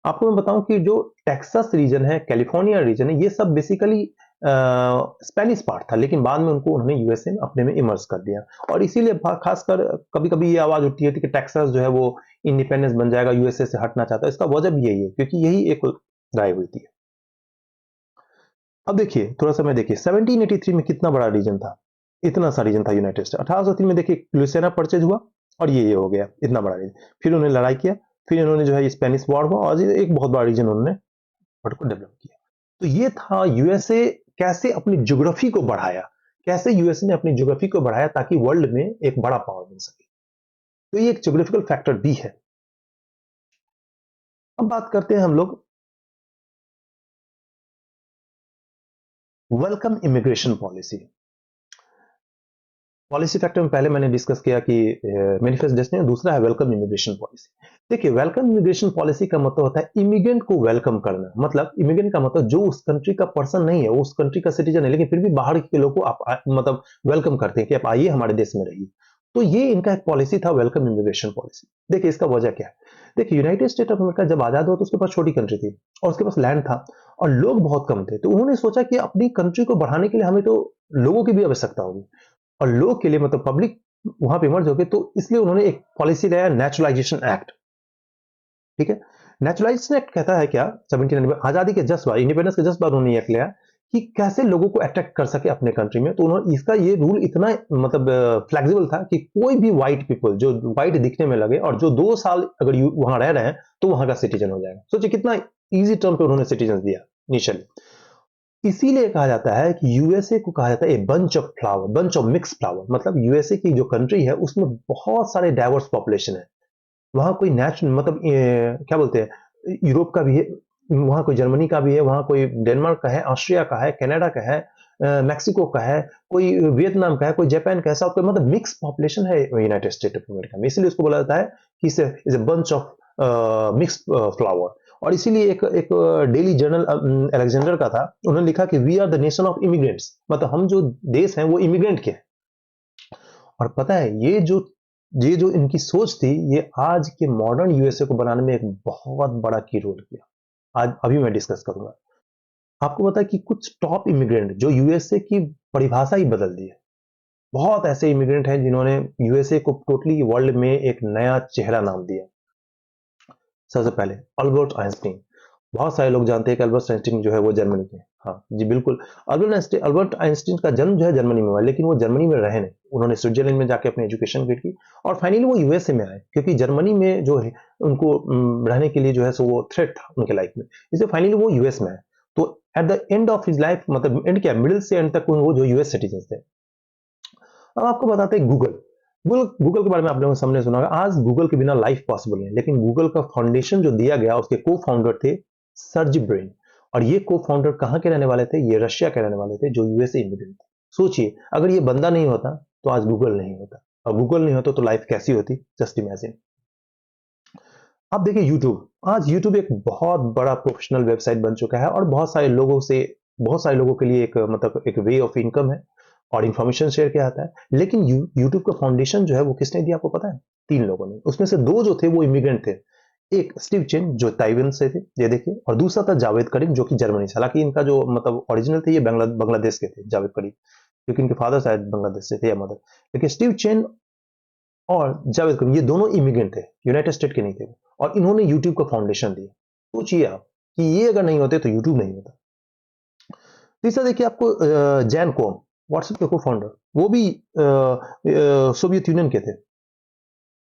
आपको मैं बताऊं कि जो टेक्सास रीजन है, कैलिफोर्निया रीजन है, ये सब बेसिकली स्पेनिश पार्ट था, लेकिन बाद में उनको उन्होंने यूएसए में अपने में इमर्ज कर दिया। और इसीलिए खासकर कभी कभी ये आवाज उठती है कि टेक्सास जो है वो इंडिपेंडेंस बन जाएगा, यूएसए से हटना चाहता है। इसका वजह भी यही है क्योंकि यही एक राय हुई थी। अब देखिए थोड़ा सा मैं देखिए 1783 में कितना बड़ा रीजन था, इतना सा रीजन था यूनाइटेड स्टेट। 1803 में देखिए लुइसियाना परचेज हुआ और ये हो गया इतना बड़ा रीजन, फिर उन्होंने लड़ाई किया, फिर इन्होंने जो है स्पेनिश वॉर हुआ और एक बहुत बड़ा रीजन उन्होंने को डेवलप किया। तो ये था यूएसए कैसे अपनी ज्योग्राफी को बढ़ाया, कैसे यूएसए ने अपनी ज्योग्राफी को बढ़ाया ताकि वर्ल्ड में एक बड़ा पावर बन सके। तो ये एक ज्योग्राफिकल फैक्टर भी है। अब बात करते हैं हम लोग welcome immigration policy. Policy factor में पहले मैंने डिस्कस किया कि मैनिफेस्ट डेस्टिनी, दूसरा है वेलकम इमिग्रेशन पॉलिसी। देखिए वेलकम इमिग्रेशन पॉलिसी का मतलब होता है इमिग्रेंट को वेलकम करना, मतलब इमिग्रेंट का मतलब जो उस कंट्री का पर्सन नहीं है, वो उस कंट्री का सिटीजन है लेकिन फिर भी बाहर के लोगों को आप मतलब वेलकम करते हैं कि आप आइए हमारे देश में रहिए। तो ये इनका एक पॉलिसी था वेलकम इमिग्रेशन पॉलिसी। देखिए इसका वजह क्या है। देखिए यूनाइटेड स्टेट ऑफ अमेरिका जब आजाद हुआ तो उसके पास छोटी कंट्री थी और उसके पास लैंड था और लोग बहुत कम थे, तो उन्होंने सोचा कि अपनी कंट्री को बढ़ाने के लिए हमें तो लोगों की भी आवश्यकता होगी और लोग के लिए मतलब पब्लिक वहां पे मर्ज हो गए, तो इसलिए उन्होंने एक पॉलिसी लाया नेचुरलाइजेशन एक्ट। ठीक है, नेचुरलाइजेशन एक्ट कहता है क्या, 1790 आजादी के जस्ट बाद, इंडिपेंडेंस के जस्ट बाद उन्होंने एक्ट लिया कि कैसे लोगों को अट्रैक्ट कर सके अपने कंट्री में। तो उन्होंने इसका ये रूल इतना मतलब फ्लेक्सिबल था कि कोई भी व्हाइट पीपल जो व्हाइट दिखने में लगे और जो 2 साल अगर वहां रह रहे हैं तो वहां का सिटीजन हो जाएगा। सोचिए कितना इजी टर्म पे उन्होंने सिटीजन दिया इनिशियली। इसीलिए कहा जाता है कि यूएसए को कहा जाता है a bunch of flower, bunch of mix flower, मतलब यूएसए की जो कंट्री है उसमें बहुत सारे डाइवर्स पॉपुलेशन है। वहां कोई नेशनल मतलब क्या बोलते हैं, यूरोप का भी है, वहां कोई जर्मनी का भी है, वहां कोई डेनमार्क का है, ऑस्ट्रिया का है, कनाडा का है, मैक्सिको का है, कोई वियतनाम का है, कोई जापान का है, सब कोई मतलब मिक्स पॉपुलेशन है यूनाइटेड स्टेट ऑफ अमेरिका में। इसलिए उसको बोला जाता है कि is a bunch of mix flower. और इसीलिए एक एक डेली जर्नल अलेक्जेंडर का था, उन्होंने लिखा कि we are the nation of immigrants, मतलब हम जो देश हैं वो इमिग्रेंट के हैं। और पता है ये जो इनकी सोच थी ये आज के मॉडर्न यूएसए को बनाने में एक बहुत बड़ा की रोल किया। आज अभी मैं डिस्कस करूंगा। आपको पता है कि कुछ टॉप इमिग्रेंट जो यूएसए की परिभाषा ही बदल दी है। बहुत ऐसे इमिग्रेंट हैं जिन्होंने यूएसए को टोटली वर्ल्ड में एक नया चेहरा नाम दिया। सबसे पहले अल्बर्ट आइंस्टीन। बहुत सारे लोग जानते हैं कि अल्बर्ट आइंस्टीन जो है वो जर्मनी के, हाँ जी बिल्कुल। अल्बर्ट आइंस्टीन का जन्म जो है जर्मनी में हुआ, लेकिन वो जर्मनी में रहे नहीं, उन्होंने स्विट्जरलैंड में जाके अपनी एजुकेशन की और फाइनली वो यूएसए में आए क्योंकि जर्मनी में जो है उनको रहने के लिए जो है सो वो थ्रेट था उनके लाइफ में, इसलिए फाइनली वो यूएस में आए। तो eight the end of his life, मतलब एंड क्या, मिडिल से एंड तक वो जो यूएस सिटीजन थे। अब आपको बताते हैं गूगल। गूगल के बारे में आप लोगों ने सामने सुना होगा। आज गूगल के बिना लाइफ पॉसिबल नहीं है, लेकिन गूगल का फाउंडेशन जो दिया गया उसके को फाउंडर थे सर्जी ब्रेन। और ये को फाउंडर कहाँ के रहने वाले थे, ये रशिया के रहने वाले थे जो यूएसए इमिग्रेंट थे। सोचिए अगर ये बंदा नहीं होता तो आज गूगल नहीं होता, और गूगल नहीं होता तो लाइफ कैसी होती, जस्ट इमेजिन। आप देखिए यूट्यूब, आज यूट्यूब एक बहुत बड़ा प्रोफेशनल वेबसाइट बन चुका है और बहुत सारे लोगों के लिए एक मतलब एक वे ऑफ इनकम है और इन्फॉर्मेशन शेयर किया जाता है। लेकिन यूट्यूब का फाउंडेशन जो है वो किसने दिया आपको पता है? 3 लोगों ने। उसमें से 2 जो थे वो इमिग्रेंट थे। एक स्टीव चेन जो ताइवान से थे, ये देखिए, और दूसरा था जावेद करीम जो कि जर्मनी से। हालाँकि इनका जो मतलब ओरिजिनल थे ये बांग्लादेश के थे, जावेद करीम, क्योंकि इनके फादर शायद बांग्लादेश से थे या मदर। लेकिन स्टीव चेन और जावेद करीम ये दोनों इमिग्रेंट थे, यूनाइटेड स्टेट के नहीं थे, और इन्होंने यूट्यूब का फाउंडेशन दिया। सोचिए आप कि ये अगर नहीं होते तो यूट्यूब नहीं होता। तीसरा देखिए आपको जैन कॉम, व्हाट्सएप के को फाउंडर, वो भी सोवियत यूनियन के थे।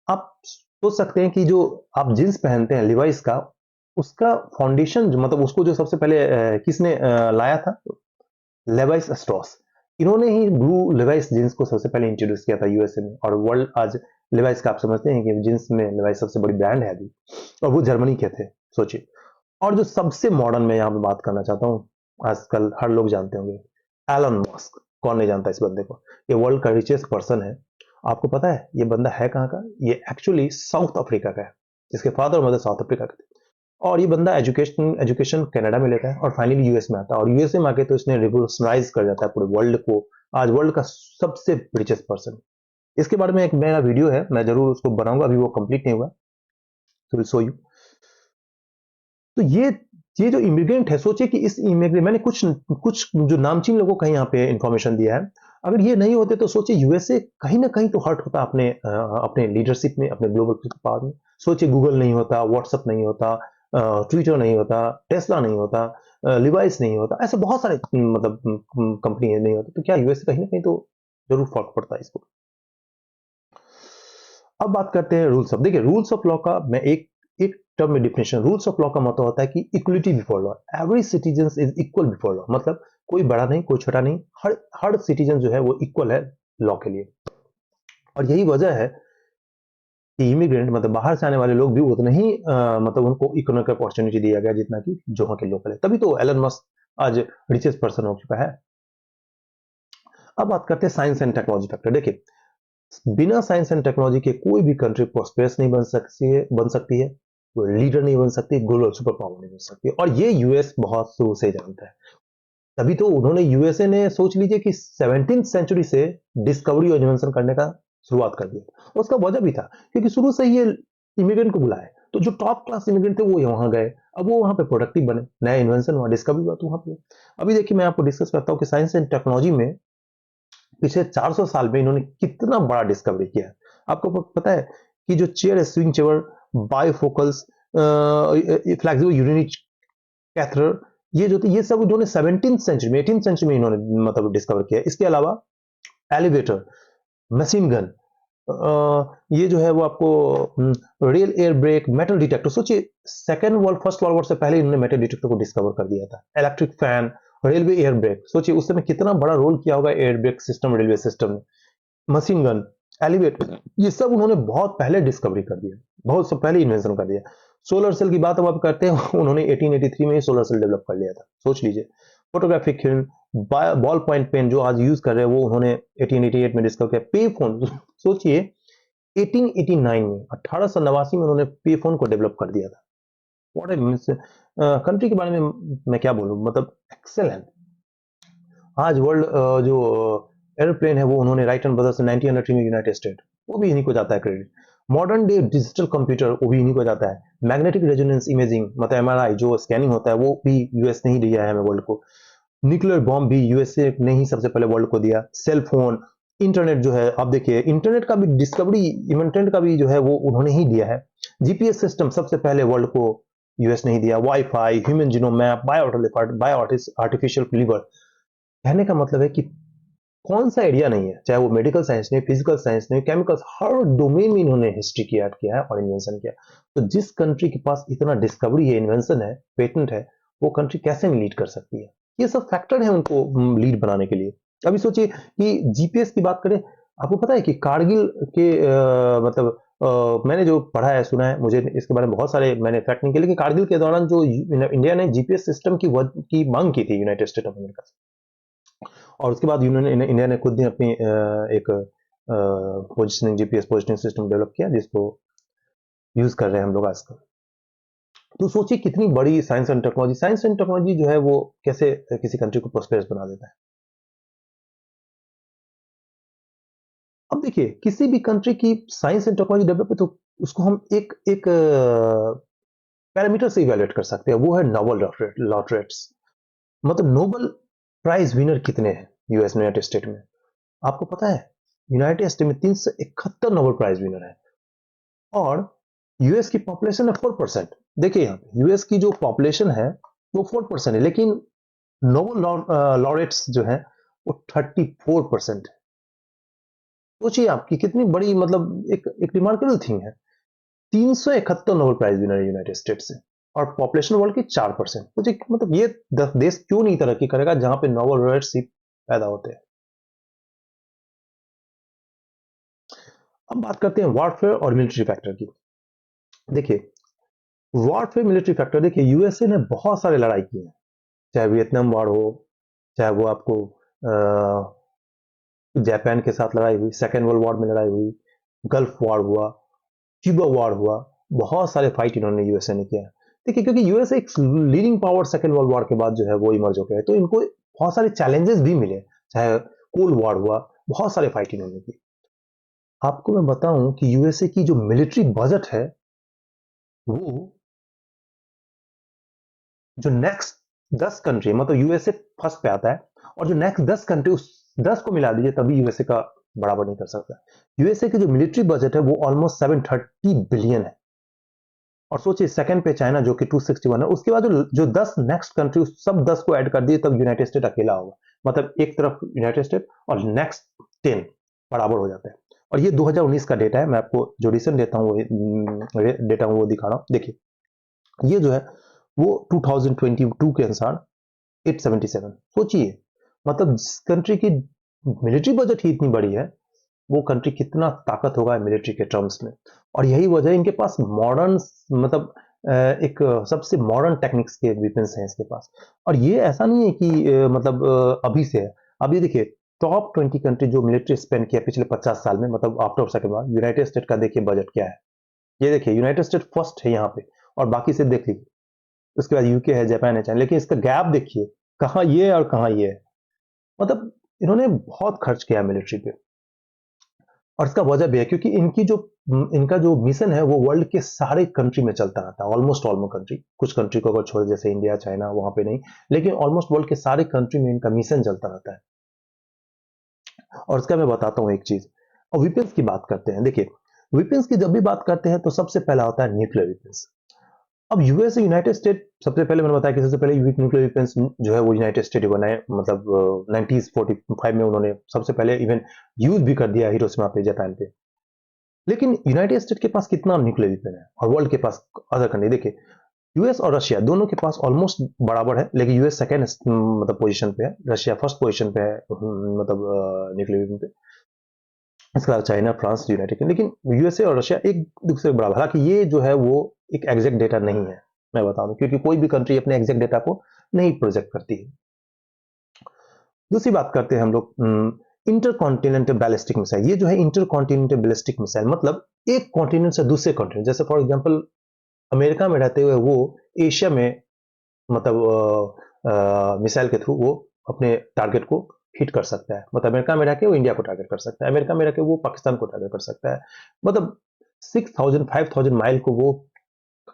आप सोच सकते हैं कि जो आप जींस पहनते हैं लिवाइस का, उसका फाउंडेशन मतलब उसको जो सबसे पहले किसने लाया था? Levi's Strauss. इन्होंने ही ब्लू लेवाइस जींस को सबसे पहले इंट्रोड्यूस किया था यूएसए में, और वर्ल्ड आज लेवाइस का आप समझते हैं कि जींस में लेवाइस सबसे बड़ी ब्रांड है अभी, और वो जर्मनी के थे, सोचिए। और जो सबसे मॉडर्न मैं यहाँ पे बात करना चाहता हूँ, आजकल हर लोग जानते होंगे, एलन मस्क। कौन नहीं जानता इस बंदे को? ये वर्ल्ड का रिचेस्ट पर्सन है। आपको पता है ये बंदा है कहाँ का? ये एक्चुअली साउथ अफ्रीका का है, जिसके फादर और मदर साउथ अफ्रीका के थे। और ये बंदा एजुकेशन एजुकेशन कनाडा में लेता है और फाइनली यूएस में आता है, और यूएसए में आके तो इसने रिवोल्यूशनाइज कर जाता है पूरे वर्ल्ड को। आज वर्ल्ड का सबसे रिचेस्ट पर्सन। इसके बारे में एक मेरा वीडियो है, मैं जरूर उसको बनाऊंगा, अभी वो कंप्लीट नहीं हुआ, तो विल शो यू। तो ये जो इमिग्रेंट है, सोचिए कि इस इमिग्रेंट मैंने कुछ कुछ जो नामचीन लोगों का यहाँ पे इंफॉर्मेशन दिया है। अगर ये नहीं होते तो सोचिए यूएसए कहीं ना कहीं तो हर्ट होता अपने लीडरशिप में, अपने ग्लोबल पावर में। सोचिए गूगल नहीं होता, व्हाट्सएप नहीं होता, ट्विटर नहीं होता, टेस्ला नहीं होता, लिवाइस नहीं होता, ऐसे बहुत सारे मतलब कंपनी नहीं होती, तो क्या यूएसए कहीं ना कहीं तो जरूर फर्क पड़ता है इसको। अब बात करते हैं रूल्स ऑफ। देखिए रूल्स ऑफ लॉ का मैं एक एक टर्म में डिफिनेशन, रूल्स ऑफ लॉ का मतलब होता है कि equality before law, every citizen is equal before law. मतलब कोई बड़ा नहीं, कोई छोटा नहीं, हर हर सिटीजन जो है वो इक्वल है लॉ के लिए। और यही वजह है कि इमिग्रेंट मतलब बाहर से आने वाले लोग भी उतना ही मतलब उनको इकोनॉमिक अपॉर्चुनिटी दिया गया जितना कि जो वहाँ के लोकल है। तभी तो एलन मस्क आज रिचेस्ट पर्सन हो चुका है। अब बात करते हैं साइंस एंड टेक्नोलॉजी फैक्टर। देखिए बिना साइंस एंड टेक्नोलॉजी के कोई भी कंट्री प्रोस्पेरस नहीं बन सकती है, कोई लीडर नहीं बन सकती, ग्लोबल सुपर पावर नहीं बन सकती, और ये यूएस बहुत शुरू से जानता है। तभी तो उन्होंने यूएसए ने सोच लीजिए कि 17th सेंचुरी से डिस्कवरी और इन्वेंशन करने का शुरुआत कर दिया। उसका वजह भी था क्योंकि शुरू से ही ये इमिग्रेंट को बुलाए, तो जो टॉप क्लास इमिग्रेंट थे वो वहां गए। अब वो वहां पे प्रोडक्टिव बने, नया इन्वेंशन हुआ, डिस्कवरी हुआ, तो वहां पे अभी देखिए मैं आपको डिस्कस करता हूँ कि साइंस एंड टेक्नोलॉजी में पिछले 400 साल में इन्होंने कितना बड़ा डिस्कवरी किया है। आपको पता है कि जो चेयर है, swing chair, बायोफोकल्स, flexible urinary Kaithal, ये जो थे ये सब इन्होंने 17th सेंचुरी में, 18th सेंचुरी में इन्होंने मतलब डिस्कवर किया। इसके अलावा एलिवेटर, मशीन गन, ये जो है वो आपको real air brake, metal detector. सोचिए फर्स्ट वर्ल्ड वॉर से पहले इन्होंने मेटल डिटेक्टर को डिस्कवर कर दिया था। Electric fan, railway air brake, सोचिए उस समय कितना बड़ा रोल किया होगा air brake system railway system ने। मशीन गन, एलिवेटर, ये सब उन्होंने बहुत पहले डिस्कवरी कर दिया, बहुत सब पहले इन्वेंशन कर दिया। सोलर सेल की बात अब आप करते हैं उन्होंने 1883 में ही सोलर सेल डेवलप कर लिया था, सोच लीजिए। Photographic film, ball point pen जो आज यूज कर रहे हैं वो उन्होंने 1888 में डिस्कवर किया। पे फोन सोचिए 1889 में, 1889 में उन्होंने पे फोन को डेवलप कर दिया था। व्हाट ए कंट्री के बारे में मैं क्या बोलूं, मतलब एक्सेलेंट। आज वर्ल्ड जो एरोप्लेन है वो उन्होंने राइट एंड ब्रदर्स 1903 में यूनाइटेड स्टेट, वो भी इन्हीं को जाता है credit. Modern day digital computer वो भी इन्हीं को जाता है। मैग्नेटिक रेजोनेंस इमेजिंग मतलब एमआरआई जो स्कैनिंग होता है वो भी यूएस ने ही दिया है हमें वर्ल्ड को। न्यूक्लियर बॉम्ब भी यूएसए ने ही सबसे पहले वर्ल्ड को दिया। सेल फोन, इंटरनेट जो है, आप देखिए इंटरनेट का भी डिस्कवरी, इंटरनेट का भी जो है वो उन्होंने ही दिया है। जीपीएस सिस्टम सबसे पहले वर्ल्ड को यूएस ने ही दिया। Wifi, human genome map, bio artificial liver. कहने का मतलब है कि कौन सा एरिया नहीं है, चाहे वो मेडिकल साइंस नहीं, फिजिकल साइंस नहीं, केमिकल्स, हर डोमेन में इन्होंने हिस्ट्री की ऐड किया है और इन्वेंशन किया। तो जिस कंट्री के पास इतना डिस्कवरी है, इन्वेंशन है, पेटेंट है, वो कंट्री कैसे में लीड कर सकती है? ये सब फैक्टर है उनको लीड बनाने के लिए। अभी सोचिए कि जीपीएस की बात करें, आपको पता है कि कारगिल के मतलब मैंने जो पढ़ा है, सुना है, मुझे इसके बारे में बहुत सारे मैंने फैक्ट नहीं किए, लेकिन कारगिल के दौरान जो इंडिया ने जीपीएस सिस्टम की मांग की थी यूनाइटेड स्टेट ऑफ अमेरिका से, और उसके बाद इंडिया ने खुद ही अपनी एक positioning GPS positioning system develop किया, जिसको यूज कर रहे हैं हम लोग आजकल। तो सोचिए कितनी बड़ी साइंस एंड टेक्नोलॉजी जो है वो कैसे किसी कंट्री को प्रोस्पेरस बना देता है। अब देखिए किसी भी कंट्री की साइंस एंड टेक्नोलॉजी डेवलप है तो उसको हम एक एक पैरामीटर से इवेलुएट कर सकते हैं, वो है नोबल लॉटरेट्स। मतलब नोबल प्राइज विनर कितने हैं यूएस में, यूनाइटेड स्टेट में, आपको पता है? यूनाइटेड स्टेट में 371 नोबल प्राइज विनर है और यूएस की पॉपुलेशन है 4%। देखिए यहाँ पे यूएस की जो पॉपुलेशन है वो 4% है, लेकिन नोबल लॉरेट्स जो है वो 34% है। सोचिए आपकी कितनी बड़ी, मतलब एक रिमार्केबल थिंग है। 371 नोबेल प्राइज विनर है यूनाइटेड स्टेट से और पॉपुलेशन वर्ल्ड की 4%। मुझे मतलब ये देश क्यों नहीं तरक्की करेगा जहां पे नोबेल लॉरेट्स ही पैदा होते हैं। अब बात करते हैं वॉरफेयर और मिलिट्री फैक्टर की। देखिए वॉरफेयर मिलिट्री फैक्टर, देखिए यूएसए ने बहुत सारे लड़ाई की है, चाहे वियतनाम वॉर हो, चाहे वो आपको जापान के साथ लड़ाई हुई, सेकेंड वर्ल्ड वॉर में लड़ाई हुई, गल्फ वॉर हुआ, क्यूबा वॉर हुआ, बहुत सारे फाइट इन्होंने यूएसए ने किया। देखिए क्योंकि यूएसए एक leading power second world war के बाद जो है वो इमर्ज हो गया, तो इनको बहुत सारे चैलेंजेस भी मिले, चाहे कोल्ड वॉर हुआ, बहुत सारे फाइट इन्होंने की। आपको मैं बताऊं कि यूएसए की जो मिलिट्री बजट है वो जो नेक्स्ट 10 कंट्री, मतलब यूएसए फर्स्ट पे आता है और जो नेक्स्ट 10 कंट्री, उस 10 को मिला दीजिए तभी यूएसए का बराबर नहीं कर सकता। यूएसए की जो मिलिट्री बजट है वो ऑलमोस्ट 730 बिलियन है। और सोचिए सेकंड पे चाइना जो कि 261 है, उसके बाद जो 10 नेक्स्ट कंट्री, सब 10 को ऐड कर दिए तब यूनाइटेड स्टेट अकेला होगा। मतलब एक तरफ यूनाइटेड स्टेट और नेक्स्ट 10 बराबर हो जाता है। और ये 2019 का डेटा है, मैं आपको जो रिसेंट डेटा हूँ वो डेटा हूँ वो दिखा रहा हूँ। देखिए ये जो है वो 2022 के अनुसार 877। सोचिए मतलब जिस कंट्री की मिलिट्री बजट ही इतनी बड़ी है वो कंट्री कितना ताकत होगा मिलिट्री के टर्म्स में। और यही वजह है इनके पास मॉडर्न, मतलब एक सबसे मॉडर्न टेक्निक्स के वेपन्स हैं इसके पास। और ये ऐसा नहीं है कि मतलब अभी से है। अभी देखिए टॉप 20 कंट्री जो मिलिट्री स्पेंड किया पिछले 50 साल में, मतलब after second war, United state का देखिए बजट क्या है। ये देखिए यूनाइटेड स्टेट फर्स्ट है यहाँ पे और बाकी से देख लीजिए, उसके बाद यूके है, जापान है, चाइना, लेकिन इसका गैप देखिए कहाँ ये है और कहाँ ये है। मतलब इन्होंने बहुत खर्च किया मिलिट्री पे और इसका वजह भी है क्योंकि इनका जो मिशन है वो वर्ल्ड के सारे कंट्री में चलता रहता है, ऑलमोस्ट कंट्री। कुछ कंट्री को अगर छोड़ जैसे इंडिया चाइना वहां पे नहीं, लेकिन ऑलमोस्ट वर्ल्ड के सारे कंट्री में इनका मिशन चलता रहता है। और इसका मैं बताता हूँ एक चीज। और वेपन्स की बात करते हैं, देखिए वेपन्स की जब भी बात करते हैं तो सबसे पहला होता है न्यूक्लियर वेपन्स। अब यूएस यूनाइटेड स्टेट सबसे पहले मैंने बताया कि सबसे पहले न्यूक्लियर वेपन्स जो है वो यूनाइटेड स्टेट बनाए, मतलब 1945 में उन्होंने सबसे पहले इवन यूज भी कर दिया हिरोशिमा पे, जापान पे। लेकिन यूनाइटेड स्टेट के पास कितना न्यूक्लियर वेपन है और वर्ल्ड के पास अदर कंट्री, देखिए यूएस और रशिया दोनों के पास ऑलमोस्ट बराबर है, लेकिन यूएस सेकेंड मतलब पोजीशन पे है, रशिया फर्स्ट पोजीशन पे है, मतलब न्यूक्लियर वेपन पे। इसके अलावा चाइना, फ्रांस, यूनाइटेड किंगडम, लेकिन यूएसए और रशिया एक दूसरे के बराबर। हालांकि ये जो है वो एक एग्जैक्ट डेटा नहीं है, मैं बता दूं, क्योंकि कोई भी कंट्री अपने एग्जैक्ट डेटा को नहीं प्रोजेक्ट करती है। दूसरी बात करते हैं हम लोग इंटर कॉन्टिनेंटल बैलिस्टिक मिसाइल। ये जो है इंटर कॉन्टिनेंटल बैलिस्टिक मिसाइल, मतलब एक कॉन्टिनेंट से दूसरे कॉन्टिनेंट, जैसे फॉर एग्जांपल अमेरिका में रहते हुए वो एशिया में, मतलब मिसाइल के थ्रू वो अपने टारगेट को हिट कर सकता है। मतलब अमेरिका में रह के वो इंडिया को टारगेट कर सकता है, अमेरिका में रह के वो पाकिस्तान को टारगेट कर सकता है। मतलब 6000 5000 माइल को वो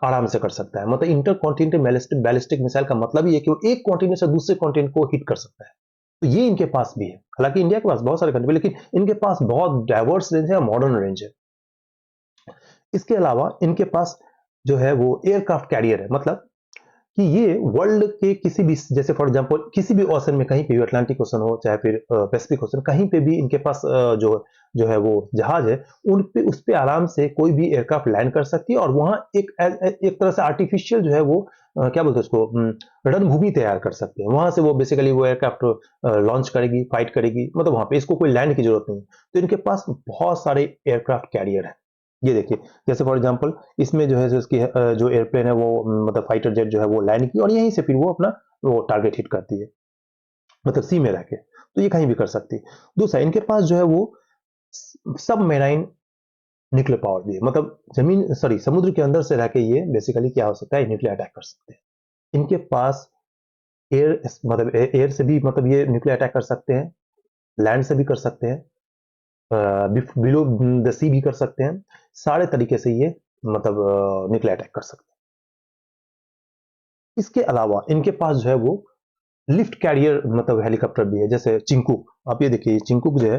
आराम से कर सकता है। मतलब इंटर कॉन्टिनेंटल बैलिस्टिक मिसाइल का मतलब ये है कि वो एक कॉन्टिनेंट से दूसरे कॉन्टिनेंट को हिट कर सकता है। तो ये इनके पास भी है। हालांकि इंडिया के पास बहुत सारे कंट्री, लेकिन इनके पास बहुत डाइवर्स रेंज है, मॉडर्न रेंज है। इसके अलावा इनके पास जो है वो एयरक्राफ्ट कैरियर है, मतलब कि ये वर्ल्ड के किसी भी, जैसे फॉर एग्जांपल किसी भी ओशन में, कहीं पे भी, अटलांटिक ओशन हो चाहे फिर पैसिफिक ओशन, कहीं पे भी इनके पास जो जो है वो जहाज है, उन पे उस पे आराम से कोई भी एयरक्राफ्ट लैंड कर सकती है और वहां एक तरह से आर्टिफिशियल जो है वो क्या बोलते हैं उसको, रणभूमि तैयार कर सकते हैं। वहां से वो बेसिकली वो एयरक्राफ्ट लॉन्च करेगी, फाइट करेगी, मतलब वहां पे इसको कोई लैंड की जरूरत नहीं। तो इनके पास बहुत सारे एयरक्राफ्ट कैरियर है। ये देखिए जैसे फॉर एग्जांपल इसमें जो है उसकी जो एयरप्लेन है वो मतलब फाइटर जेट जो है वो लैंड की और यहीं से फिर वो अपना वो टारगेट हिट करती है, मतलब सी में रह के। तो ये कहीं भी कर सकती है। दूसरा इनके पास जो है वो सब मेराइन न्यूक्लियर पावर भी है, मतलब जमीन सॉरी समुद्र के अंदर से रह के ये बेसिकली क्या हो सकता है, न्यूक्लियर अटैक कर सकते हैं। इनके पास एयर मतलब एयर से भी मतलब ये न्यूक्लियर अटैक कर सकते हैं, लैंड से भी कर सकते हैं, बिलो द सी भी कर सकते हैं, सारे तरीके से ये मतलब न्यूक्लियर अटैक कर सकते हैं। इसके अलावा इनके पास जो है वो लिफ्ट कैरियर मतलब हेलीकॉप्टर भी है, जैसे चिंकूक। आप ये देखिए चिंकूक जो है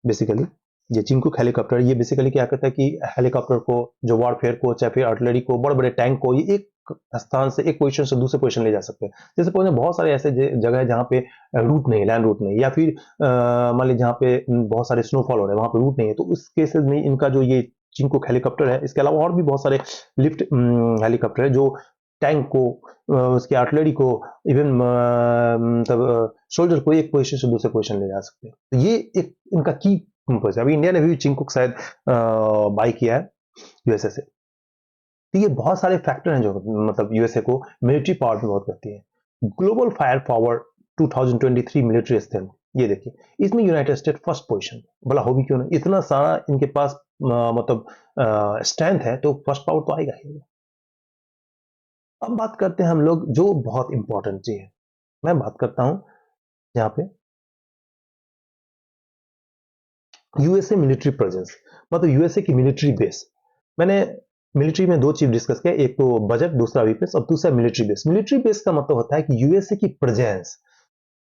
बेसिकली, ये चिंकूक हेलीकॉप्टर ये बेसिकली क्या करता है कि हेलीकॉप्टर को, जो वॉरफेयर को चाहे फिर आर्टिलरी को, बड़े बड़े टैंक को, ये एक स्थान से एक पोजीशन से दूसरे पोजीशन ले जा सकते हैं। जैसे बहुत सारे ऐसे जगह है जहाँ पे रूट नहीं है, लैंड रूट नहीं, या फिर मान लीजिए जहाँ पे बहुत सारे स्नोफॉल हो रहे हैं वहां पे रूट नहीं है, तो उस केसेस में इनका जो ये चिंकूक हेलीकॉप्टर है, इसके अलावा और भी बहुत सारे लिफ्ट हेलीकॉप्टर है जो टैंक को, उसकी आर्टिलरी को, इवन मतलब सोल्जर को एक पोजीशन से दूसरे पोजीशन ले जा सकते हैं। तो ये एक इनका की पर्पज है। अभी इंडिया ने भी चिंकुक शायद बाय किया है यूएसए से। तो ये बहुत सारे फैक्टर हैं जो मतलब यूएसए को मिलिट्री पावर में बहुत करती है। Global fire power 2023 military strength, ये देखिए इसमें यूनाइटेड स्टेट फर्स्ट पोजीशन, भला हो भी क्यों नहीं, इतना सारा इनके पास मतलब स्ट्रेंथ है, तो फर्स्ट पावर तो आएगा ही। अब बात करते हैं हम लोग जो बहुत इंपॉर्टेंट चीज है, मैं बात करता हूं यहाँ पे यूएसए मिलिट्री प्रेजेंस, मतलब यूएसए की मिलिट्री बेस। मैंने मिलिट्री में दो चीज डिस्कस किया, एक तो बजट, दूसरा वीपीएस, और दूसरा मिलिट्री बेस। मिलिट्री बेस का मतलब होता है कि यूएसए की प्रेजेंस,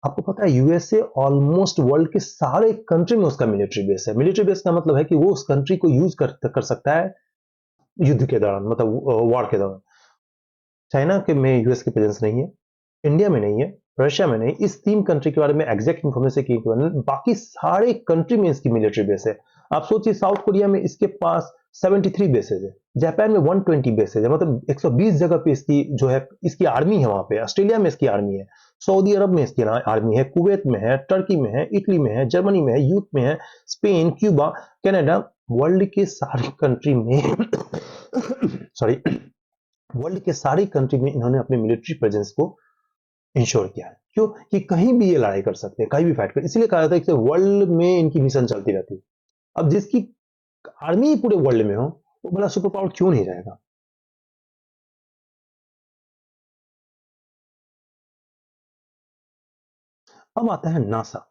आपको पता है यूएसए ऑलमोस्ट वर्ल्ड के सारे कंट्री में उसका मिलिट्री बेस है। मिलिट्री बेस का मतलब है कि वो उस कंट्री को यूज कर सकता है युद्ध के दौरान, मतलब वॉर के दौरान। चाइना के में यूएस की प्रेजेंस नहीं है, इंडिया में नहीं है, रशिया में नहीं, इस तीन कंट्री के बारे में एग्जैक्ट इन्फॉर्मेशन की, बाकी सारे कंट्री में इसकी मिलिट्री बेस है। आप सोचिए साउथ कोरिया में इसके पास 73 बेसेज है, जापान में 120 बेसेज है, मतलब 120 जगह पे इसकी जो है इसकी आर्मी है वहां पे। ऑस्ट्रेलिया में इसकी आर्मी है, सऊदी अरब में इसकी आर्मी है, कुवैत में है, टर्की में है, इटली में है, जर्मनी में है, यूके में है, स्पेन, क्यूबा, कनाडा, वर्ल्ड के सारे कंट्री में सॉरी वर्ल्ड के सारी कंट्री में इन्होंने अपने मिलिट्री प्रेजेंस को इंश्योर किया है। क्यों? कि कहीं भी ये लड़ाई कर सकते हैं, कहीं भी फाइट कर, इसलिए कहा जाता है कि वर्ल्ड में इनकी मिशन चलती रहती है। अब जिसकी आर्मी पूरे वर्ल्ड में हो, वो बड़ा सुपर पावर क्यों नहीं रहेगा? अब आता है नासा।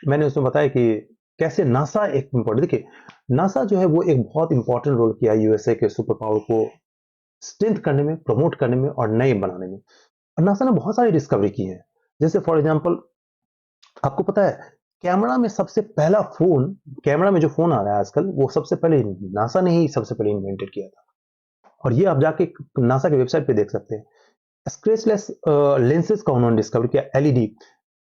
मैंने उसमें बताया कि कैसे नासा एक इंपॉर्टेंट, देखिए नासा जो है वो एक बहुत इंपॉर्टेंट रोल किया यूएसए के सुपर पावर को स्ट्रेंथ करने में, प्रमोट करने में और नए बनाने में। और नासा ने बहुत सारी डिस्कवरी की है। जैसे फॉर एग्जांपल आपको पता है कैमरा में सबसे पहला फोन, कैमरा में जो फोन आ रहा है आजकल, वो सबसे पहले नासा ने ही सबसे पहले इन्वेंटेड किया था। और ये आप जाके नासा के वेबसाइट पे देख सकते हैं। स्क्रेचलेस लेंसेज का उन्होंने डिस्कवर किया, एलईडी।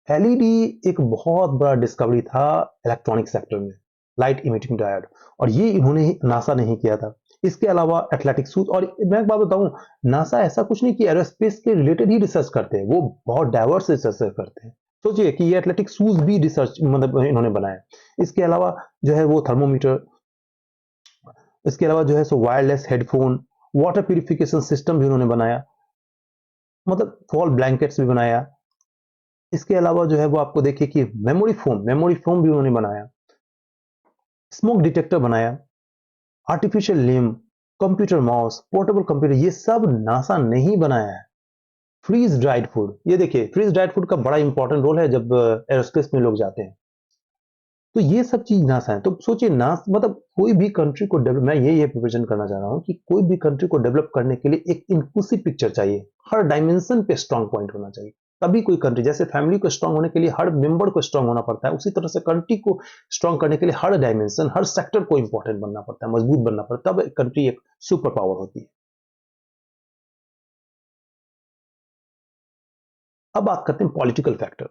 एलईडी एक बहुत बड़ा डिस्कवरी था इलेक्ट्रॉनिक सेक्टर में, लाइट इमिटिंग डायोड, और ये इन्होंने ही नासा ने ही किया था। इसके अलावा एथलेटिक सूट, और मैं एक बात बताऊं, नासा ऐसा कुछ नहीं कि एरोस्पेस के रिलेटेड ही रिसर्च करते हैं, वो बहुत डाइवर्स रिसर्च करते हैं। सोचिए कि ये एथलेटिक शूज भी रिसर्च मतलब इन्होंने बनाया। इसके अलावा जो है वो थर्मोमीटर, इसके अलावा जो है सो wireless headphone, water purification system भी उन्होंने बनाया, मतलब फॉल ब्लैंकेट्स भी बनाया। इसके अलावा जो है वो आपको देखिए कि मेमोरी फोम भी उन्होंने बनाया, स्मोक डिटेक्टर बनाया, artificial limb, computer mouse, portable computer, ये सब नासा ने ही बनाया है। फ्रीज ड्राइड फूड, ये देखिए फ्रीज ड्राइड फूड का बड़ा इंपॉर्टेंट रोल है जब एरोस्पेस में लोग जाते हैं। तो ये सब चीज नासा है। तो सोचिए नासा मतलब कोई भी कंट्री को डेवलप, मैं ये प्रिपरेशन करना चाह रहा हूँ कि कोई भी कंट्री को डेवलप करने के लिए एक इंक्लूसिव पिक्चर चाहिए, हर डायमेंशन पे स्ट्रांग पॉइंट होना चाहिए। तभी कोई कंट्री, जैसे फैमिली को स्ट्रांग होने के लिए हर मेंबर को स्ट्रांग होना पड़ता है, उसी तरह से कंट्री को स्ट्रांग करने के लिए हर डायमेंशन, हर सेक्टर को इंपॉर्टेंट बनना पड़ता है, मजबूत बनना पड़ता है, तब कंट्री एक सुपर पावर होती है। अब बात करते हैं पॉलिटिकल फैक्टर,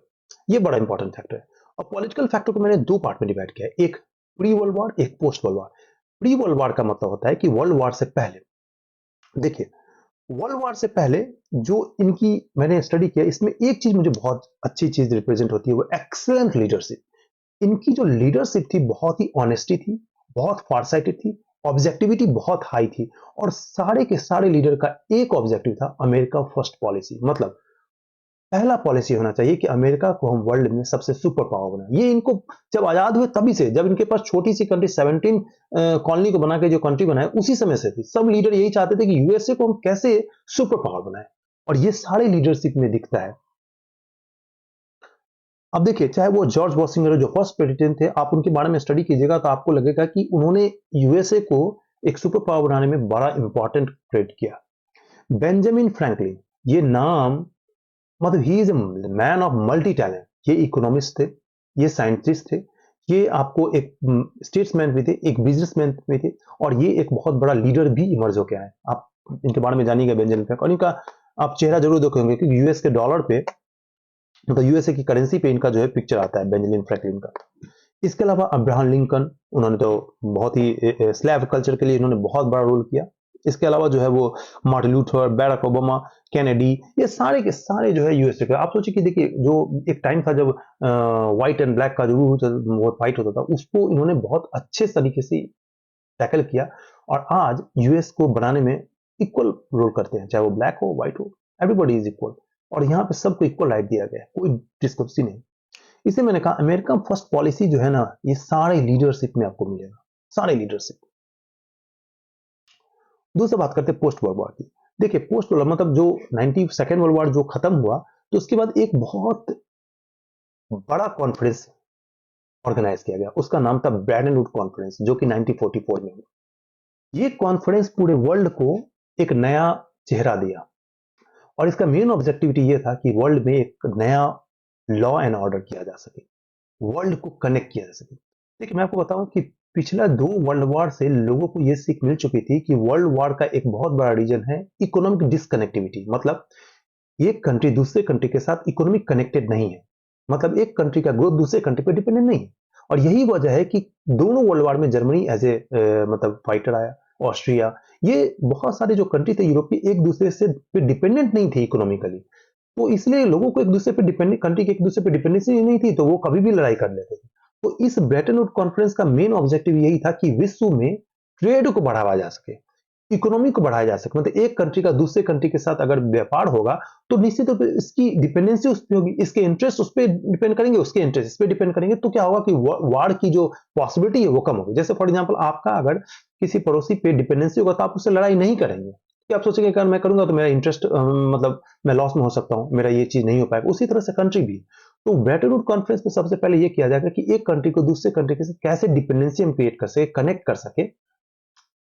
ये बड़ा इंपॉर्टेंट फैक्टर है। और पॉलिटिकल फैक्टर को मैंने दो पार्ट में डिवाइड किया है, एक प्री वर्ल्ड वॉर, एक post world war. Pre world war का मतलब होता है कि वर्ल्ड वॉर से पहले, देखिए वर्ल्ड वॉर से पहले जो इनकी मैंने स्टडी किया, इसमें एक चीज मुझे बहुत अच्छी चीज रिप्रेजेंट होती है, वो एक्सीलेंट लीडरशिप। इनकी जो लीडरशिप थी बहुत ही ऑनेस्टी थी, बहुत फारसाइटेड थी, ऑब्जेक्टिविटी बहुत हाई थी, और सारे के सारे लीडर का एक ऑब्जेक्टिव था, अमेरिका फर्स्ट पॉलिसी। मतलब पहला पॉलिसी होना चाहिए कि अमेरिका को हम वर्ल्ड में सबसे सुपर पावर बनाए। ये इनको जब आजाद हुए तभी से, जब इनके पास छोटी सी कंट्री 17 कॉलोनी को बना के जो कंट्री बनाए उसी समय से थी। सब लीडर यही चाहते थे कि यूएसए को हम कैसे सुपर पावर बनाए, और ये सारे लीडरशिप में दिखता है। अब देखिए, चाहे वो जॉर्ज वॉशिंगटन जो फर्स्ट प्रेसिडेंट थे, आप उनके बारे में स्टडी कीजिएगा तो आपको लगेगा कि उन्होंने यूएसए को एक सुपर पावर बनाने में बड़ा इंपॉर्टेंट ट्रेड किया। बेंजामिन फ्रैंकलिन, ये नाम मतलब he is a man of multi talent. ये इकोनॉमिस्ट थे, ये साइंटिस्ट थे, ये आपको एक स्टेट्समैन भी थे, एक बिजनेसमैन भी थे, और ये एक बहुत बड़ा लीडर भी इमर्ज होकर आए। आप इनके बारे में जानिएगा बेंजामिन फ्रैंकलिन, और इनका आप चेहरा जरूर देखेंगे क्योंकि यूएस के डॉलर पे, मतलब यूएसए की करेंसी पे इनका जो है पिक्चर आता है बेंजामिन फ्रैंकलिन का। इसके अलावा अब्राहम लिंकन, उन्होंने तो बहुत ही स्लैव कल्चर के लिए इन्होंने बहुत बड़ा रोल किया। इसके अलावा जो है वो Martin Luther, Barack Obama, Kennedy, ये सारे के सारे जो है यूएसए के। आप सोचिए कि देखिए, जो एक टाइम था जब व्हाइट एंड ब्लैक का जो वो फाइट होता था, उसको इन्होंने बहुत अच्छे तरीके से टैकल किया, और आज यूएस को बनाने में इक्वल रोल करते हैं, चाहे वो ब्लैक हो व्हाइट हो, एवरीबॉडी इज इक्वल, और यहाँ पे सबको इक्वल राइट दिया गया है, कोई डिस्क्रिपेंसी नहीं। इसे मैंने कहा अमेरिका फर्स्ट पॉलिसी जो है ना, ये सारे लीडरशिप में आपको मिलेगा, सारे लीडरशिप। दूसरा बात करते हैं पोस्ट वर्ल्ड वॉर की। देखिए, पोस्ट वर्ल्ड मतलब जो 92nd वर्ल्ड वॉर जो खत्म हुआ, तो उसके बाद एक बहुत बड़ा कॉन्फ्रेंस ऑर्गेनाइज किया गया, उसका नाम था ब्रेटन वुड कॉन्फ्रेंस, जो कि 1944 में हुआ। ये कॉन्फ्रेंस पूरे वर्ल्ड को एक नया चेहरा दिया, और इसका मेन ऑब्जेक्टिविटी ये था कि वर्ल्ड में एक नया लॉ एंड ऑर्डर किया जा सके, वर्ल्ड को कनेक्ट किया जा सके। देखिए, मैं आपको बताऊं कि पिछला 2 वर्ल्ड वॉर से लोगों को यह सीख मिल चुकी थी कि वर्ल्ड वॉर का एक बहुत बड़ा रीजन है इकोनॉमिक डिसकनेक्टिविटी। मतलब एक कंट्री दूसरे कंट्री के साथ इकोनॉमिक कनेक्टेड नहीं है, मतलब एक कंट्री का ग्रोथ दूसरे कंट्री पर डिपेंडेंट नहीं है। और यही वजह है कि दोनों वर्ल्ड वॉर में जर्मनी एज ए मतलब फाइटर आया, ऑस्ट्रिया, ये बहुत सारे जो कंट्री थे यूरोप के, एक दूसरे से डिपेंडेंट नहीं थे इकोनॉमिकली, तो इसलिए लोगों को एक दूसरे पे डिपेंडेंट, कंट्री के एक दूसरे पे डिपेंडेंसी नहीं थी, तो वो कभी भी लड़ाई कर लेते थे। तो इस ब्रेटन वुड कॉन्फ्रेंस का मेन ऑब्जेक्टिव यही था कि विश्व में ट्रेड को बढ़ावा जा सके, इकोनॉमी को बढ़ाया जा सके। मतलब एक कंट्री का दूसरे कंट्री के साथ अगर व्यापार होगा तो निश्चित रूप से इसकी डिपेंडेंसी उस पर होगी, इसके इंटरेस्ट उस पर डिपेंड करेंगे, उसके इंटरेस्ट इस पर डिपेंड करेंगे, तो क्या होगा कि वार की जो पॉसिबिलिटी है वो कम होगी। जैसे फॉर एग्जाम्पल, आपका अगर किसी पड़ोसी पे डिपेंडेंसी होगा तो आप उससे लड़ाई नहीं करेंगे, कि आप सोचेंगे अगर मैं करूंगा तो मेरा इंटरेस्ट मतलब मैं लॉस में हो सकता हूं, मेरा ये चीज नहीं हो पाएगा। उसी तरह से कंट्री भी। तो ब्रेटन वुड कॉन्फ्रेंस में सबसे पहले ये किया जाएगा कि एक कंट्री को दूसरे कंट्री के साथ कैसे डिपेंडेंसी हम क्रिएट कर सके, कनेक्ट कर सके।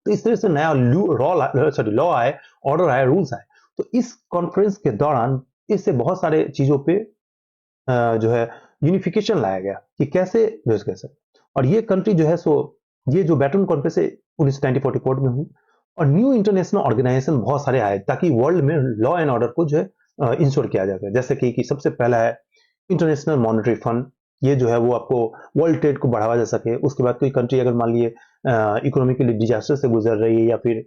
तो इस तरह से नया लॉ आए, ऑर्डर आए, रूल्स आए। तो इस कॉन्फ्रेंस के दौरान इससे बहुत सारे चीजों पे जो है यूनिफिकेशन लाया गया कि कैसे यूज कर सकते। और ये कंट्री जो है सो, ये जो बैटन कॉन्फ्रेंस है 1944 में हुई, और न्यू इंटरनेशनल ऑर्गेनाइजेशन बहुत सारे आए ताकि वर्ल्ड में लॉ एंड ऑर्डर को जो है इंश्योर किया जाए। जैसे कि सबसे पहला है इंटरनेशनल मॉनेटरी फंड, ये जो है वो आपको वर्ल्ड ट्रेड को बढ़ावा जा सके। उसके बाद कोई कंट्री अगर मान लिए इकोनॉमिकली डिजास्टर से गुजर रही है या फिर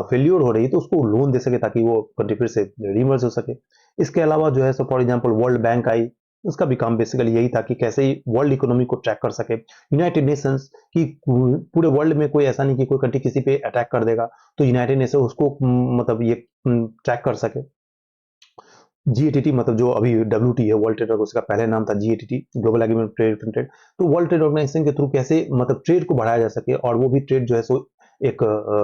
फेल्योर हो रही है, तो उसको लोन दे सके ताकि वो कंट्री फिर से रिवर्स हो सके। इसके अलावा जो है सो फॉर एग्जांपल वर्ल्ड बैंक आई, उसका भी काम बेसिकली यही था कि कैसे ही वर्ल्ड इकोनॉमी को ट्रैक कर सके। यूनाइटेड नेशंस की पूरे वर्ल्ड में कोई ऐसा नहीं कि कोई कंट्री किसी पे अटैक कर देगा तो यूनाइटेड नेशन उसको मतलब ये ट्रैक कर सके। जीएटीटी मतलब जो अभी डब्ल्यूटी है, वर्ल्ड ट्रेड, उसका पहले नाम था GATT, global agreement trade trade. तो वर्ल्ड ट्रेड ऑर्गेनाइजेशन के थ्रू कैसे मतलब ट्रेड को बढ़ाया जा सके, और वो भी ट्रेड जो है सो एक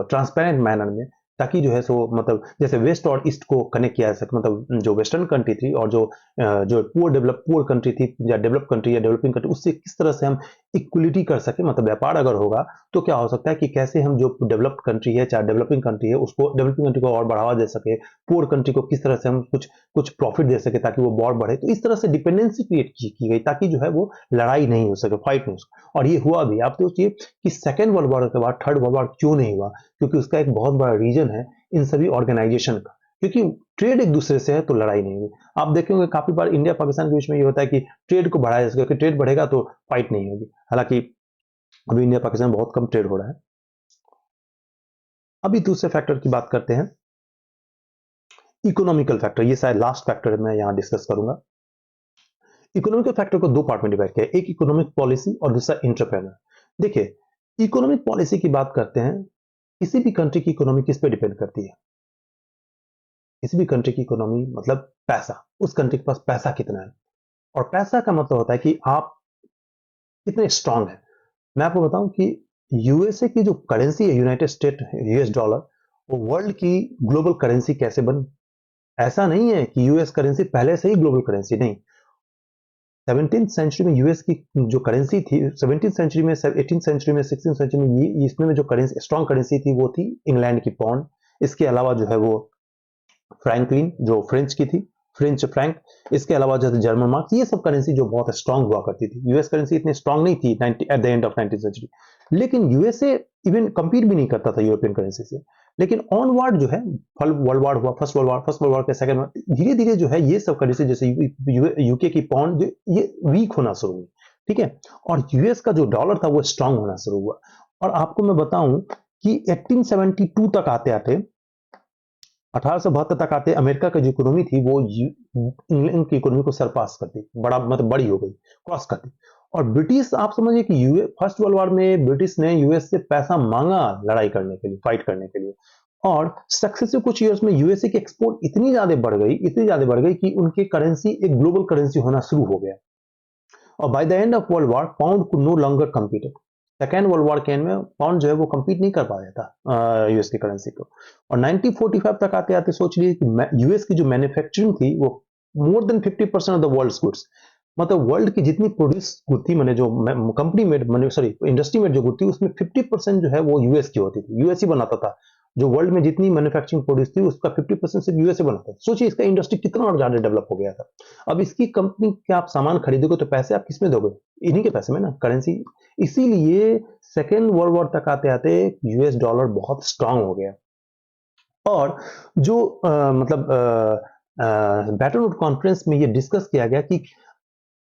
ट्रांसपेरेंट मैनर में, ताकि जो है सो मतलब जैसे वेस्ट और ईस्ट को कनेक्ट किया जा सके। मतलब जो वेस्टर्न कंट्री थी और जो पुअर कंट्री थी या डेवलप कंट्री या डेवलपिंग कंट्री, उससे किस तरह से हम इक्वलिटी कर सके। मतलब व्यापार अगर होगा तो क्या हो सकता है कि कैसे हम जो डेवलप्ड कंट्री है चाहे डेवलपिंग कंट्री है, उसको डेवलपिंग कंट्री को और बढ़ावा दे सके, पुअर कंट्री को किस तरह से हम कुछ प्रॉफिट दे सके ताकि वो और बढ़े। तो इस तरह से डिपेंडेंसी क्रिएट की गई ताकि जो है वो लड़ाई नहीं हो सके, फाइट नहीं हो सके। और ये हुआ भी। आप सोचिए कि सेकेंड वर्ल्ड वॉर के बाद थर्ड वर्ल्ड वॉर क्यों नहीं हुआ, क्योंकि उसका एक बहुत बड़ा रीजन है इन सभी ऑर्गेनाइजेशन का, क्योंकि ट्रेड एक दूसरे से है तो लड़ाई नहीं हुई। आप देखेंगे काफी बार इंडिया पाकिस्तान के बीच में ये होता है कि ट्रेड को बढ़ाया जा सके, क्योंकि ट्रेड बढ़ेगा तो फाइट नहीं होगी। हालांकि अभी इंडिया पाकिस्तान में बहुत कम ट्रेड हो रहा है। अभी दूसरे फैक्टर की बात करते हैं, इकोनॉमिकल फैक्टर। ये शायद लास्ट फैक्टर मैं यहां डिस्कस करूंगा। इकोनॉमिकल फैक्टर को 2 पार्ट में डिवाइड किया, एक इकोनॉमिक पॉलिसी और दूसरा इंटरप्रेनर। देखिए, इकोनॉमिक पॉलिसी की बात करते हैं, किसी भी कंट्री की इकोनॉमी किस पे डिपेंड करती है? किसी भी कंट्री की इकोनॉमी मतलब पैसा, उस कंट्री के पास पैसा कितना है। और पैसा का मतलब होता है कि आप कितने स्ट्रांग हैं। मैं आपको बताऊं कि यूएसए की जो करेंसी है, यूनाइटेड स्टेट यूएस डॉलर, वो वर्ल्ड की ग्लोबल करेंसी कैसे बनी। ऐसा नहीं है कि यूएस करेंसी पहले से ही ग्लोबल करेंसी, नहीं। 17th सेंचुरी में यूएस की जो करेंसी थी, 17th सेंचुरी में, 18th सेंचुरी में, 16th सेंचुरी में, ये इसमें में जो करेंसी स्ट्रॉन्ग करेंसी थी वो थी इंग्लैंड की पाउंड। इसके अलावा जो है वो फ्रैंकलिन जो फ्रेंच की थी, फ्रेंच फ्रैंक। इसके अलावा जैसे जर्मन मार्क्स, ये सब करेंसी जो बहुत स्ट्रांग हुआ करती थी। यूएस करेंसी इतनी स्ट्रांग नहीं थी 90 at the end of 19th century, लेकिन यूएसए इवन कंपीट भी नहीं करता था यूरोपियन करेंसी से। लेकिन ऑनवर्ड जो है, वर्ल्ड वार हुआ, फर्स्ट वर्ल्ड वार के सेकंड वार, धीरे धीरे जो है ये सब करेंसी जैसे यूके की पाउंड ये वीक होना शुरू हुई, ठीक है। और यूएस का जो डॉलर था वो स्ट्रांग होना शुरू हुआ। और आपको मैं बताऊं कि 1872 तक आते आते, 1872 तक आते अमेरिका की जो इकोनॉमी थी वो इंग्लैंड की इकोनॉमी को सरपास करती, बड़ा मतलब बड़ी हो गई, क्रॉस करती। और ब्रिटिश, आप समझिए कि फर्स्ट वर्ल्ड वॉर में ब्रिटिश ने यूएस से पैसा मांगा लड़ाई करने के लिए, फाइट करने के लिए। और सक्सेसिव कुछ ईयर्स में यूएसए की एक्सपोर्ट इतनी ज्यादा बढ़ गई, इतनी ज्यादा बढ़ गई कि उनकी करेंसी एक ग्लोबल करेंसी होना शुरू हो गया। और by the end of world war pound could no longer compete. Second world war के एंड में पाउंड जो है वो कम्पीट नहीं कर पाया था यूएस की करेंसी को। और 1945 तक आते आते सोच लीजिए कि यूएस की जो मैन्युफैक्चरिंग थी वो more than 50% of the world goods, मतलब वर्ल्ड की जितनी प्रोड्यूस गुड थी, मैंने जो कंपनी मेड, सॉरी इंडस्ट्री में जो गुड थी उसमें 50% जो है वो यूएस की होती थी, यूएस ही बनाता था। जो वर्ल्ड में जितनी मैन्युफैक्चरिंग प्रोड्यूस थी उसका 50% सिर्फ यूएसए बनाता था। सोचिए इसका इंडस्ट्री कितना ज्यादा डेवलप हो गया था। अब इसकी कंपनी के आप सामान खरीदोगे तो पैसे आप किसमें दोगे, इन्हीं के पैसे में ना, करेंसी। इसीलिए सेकेंड वर्ल्ड वॉर तक आते आते यूएस डॉलर बहुत स्ट्रांग हो गया। और जो मतलब बैटन वुड कॉन्फ्रेंस में ये डिस्कस किया गया कि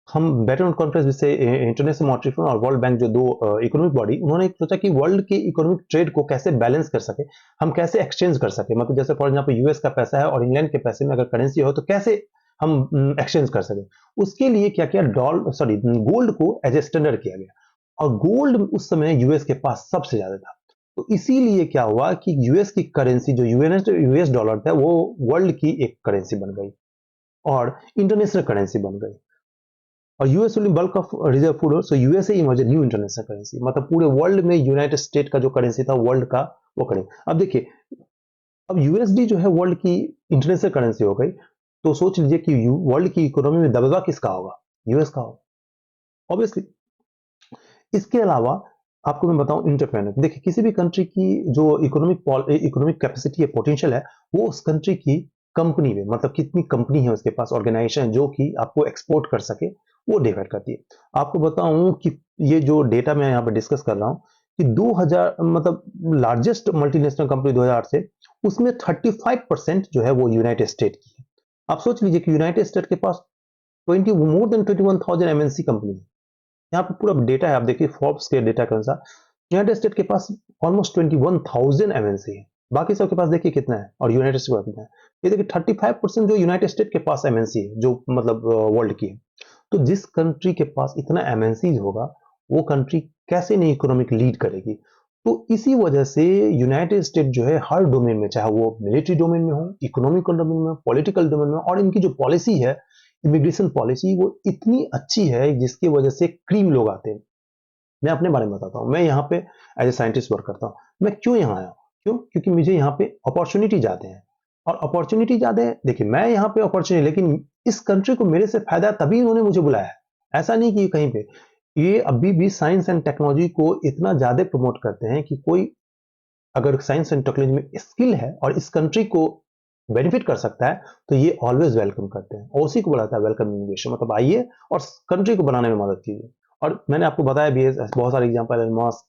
हम बैटन वुड कॉन्फ्रेंस जिससे इंटरनेशनल मॉनेटरी फंड और वर्ल्ड बैंक, जो दो इकोनॉमिक बॉडी, उन्होंने सोचा कि वर्ल्ड के इकोनॉमिक ट्रेड को कैसे बैलेंस कर सके, हम कैसे एक्सचेंज कर सके। मतलब जैसे फॉर एग्जांपल यूएस का पैसा है और इंग्लैंड के पैसे में अगर करेंसी हो तो कैसे हम एक्सचेंज कर सके। उसके लिए क्या किया, गोल्ड को एज ए स्टैंडर्ड किया गया। और गोल्ड उस समय यूएस के पास सबसे ज्यादा था। तो इसीलिए क्या हुआ कि यूएस की करेंसी जो यूएस डॉलर था वो वर्ल्ड की एक करेंसी बन गई और इंटरनेशनल करेंसी बन गई। और US holding bulk of reserve food, so USA emerge new international currency. मतलब पूरे वर्ल्ड में यूनाइटेड स्टेट का जो करेंसी था वर्ल्ड का, वो करेंसी। अब देखिए, अब यूएसडी जो है वर्ल्ड की इंटरनेशनल करेंसी हो गई, तो सोच लीजिए कि वर्ल्ड की इकोनॉमी में दबदबा किसका होगा, यूएस का होगा ऑब्वियसली। इसके अलावा आपको मैं बताऊं इंटरप्रेन्योर, देखिए किसी भी कंट्री की जो इकोनॉमिक कैपेसिटी है, पोटेंशियल है, वो उस कंट्री की कंपनी में, मतलब कितनी कंपनी है उसके पास, ऑर्गेनाइजेशन जो कि आपको एक्सपोर्ट कर सके, वो डिफाइन करती है। आपको बताऊं कि ये जो डेटा मैं यहाँ पे डिस्कस कर रहा हूँ कि 2000 मतलब लार्जेस्ट मल्टीनेशनल कंपनी 2008 से, उसमें 35% जो है वो यूनाइटेड स्टेट की है। आप सोच लीजिए कि यूनाइटेड स्टेट के पास मोर देन 21,000 एमएनसी कंपनी है। यहाँ पे पूरा डेटा है, आप देखिए फोर्ब्स के डेटा के अनुसार यूनाइटेड स्टेट के पास ऑलमोस्ट 21,000 एमएनसी है। बाकी सबके पास देखिए कितना है और यूनाइटेड स्टेट कितना है। ये देखिए 35% जो यूनाइटेड स्टेट के पास एमएनसी है, जो मतलब वर्ल्ड की है। तो जिस कंट्री के पास इतना एमएनसी होगा वो कंट्री कैसे नहीं इकोनॉमिक लीड करेगी। तो इसी वजह से यूनाइटेड स्टेट जो है हर डोमेन में, चाहे वो मिलिट्री डोमेन में हो, इकोनॉमिकल डोमेन में, पॉलिटिकल डोमेन में, और इनकी जो पॉलिसी है, इमिग्रेशन पॉलिसी, वो इतनी अच्छी है जिसकी वजह से क्रीम लोग आते हैं। मैं अपने बारे में बताता हूँ, मैं यहाँ पे एज ए साइंटिस्ट वर्क करता हूँ। मैं क्यों यहाँ आया, क्यों, क्योंकि मुझे यहाँ पे अपॉर्चुनिटी ज्यादा है। और अपॉर्चुनिटी ज्यादा है, देखिए मैं यहाँ पे अपॉर्चुनिटी, लेकिन इस कंट्री को मेरे से फायदा, तभी उन्होंने मुझे बुलाया है। ऐसा नहीं कि कहीं पे, ये अभी भी साइंस एंड टेक्नोलॉजी को इतना ज्यादा प्रमोट करते हैं कि कोई अगर साइंस एंड टेक्नोलॉजी में स्किल है और इस कंट्री को बेनिफिट कर सकता है, तो ये ऑलवेज वेलकम करते हैं। और उसी को बुलाता है वेलकम इनोवेशन, मतलब आइए और कंट्री को बनाने में मदद कीजिए। और मैंने आपको बताया भी है बहुत सारे एग्जांपल, एलन मस्क,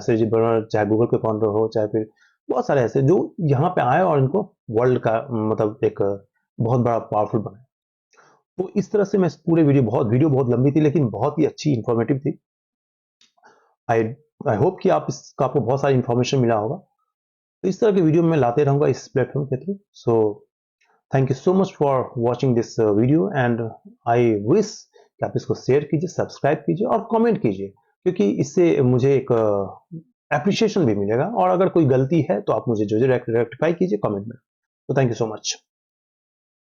सर्जी ब्रनर, चाहे गूगल के फाउंडर हो, चाहे फिर बहुत सारे ऐसे जो यहाँ पे आए और इनको वर्ल्ड का मतलब एक बहुत बड़ा पावरफुल बनाए। तो इस तरह से मैं पूरे वीडियो बहुत लंबी थी लेकिन बहुत ही अच्छी इंफॉर्मेटिव थी। आई आई होप कि आपको बहुत सारी इंफॉर्मेशन मिला होगा। तो इस तरह के वीडियो मैं लाते रहूंगा इस प्लेटफॉर्म के through. So thank you so much for watching this video and I wish कि आप इसको शेयर कीजिए, सब्सक्राइब कीजिए और कमेंट कीजिए, क्योंकि इससे मुझे एक एप्रिशिएशन भी मिलेगा। और अगर कोई गलती है तो आप मुझे जो रेक्टिफाई कीजिए कमेंट में। तो थैंक यू सो मच।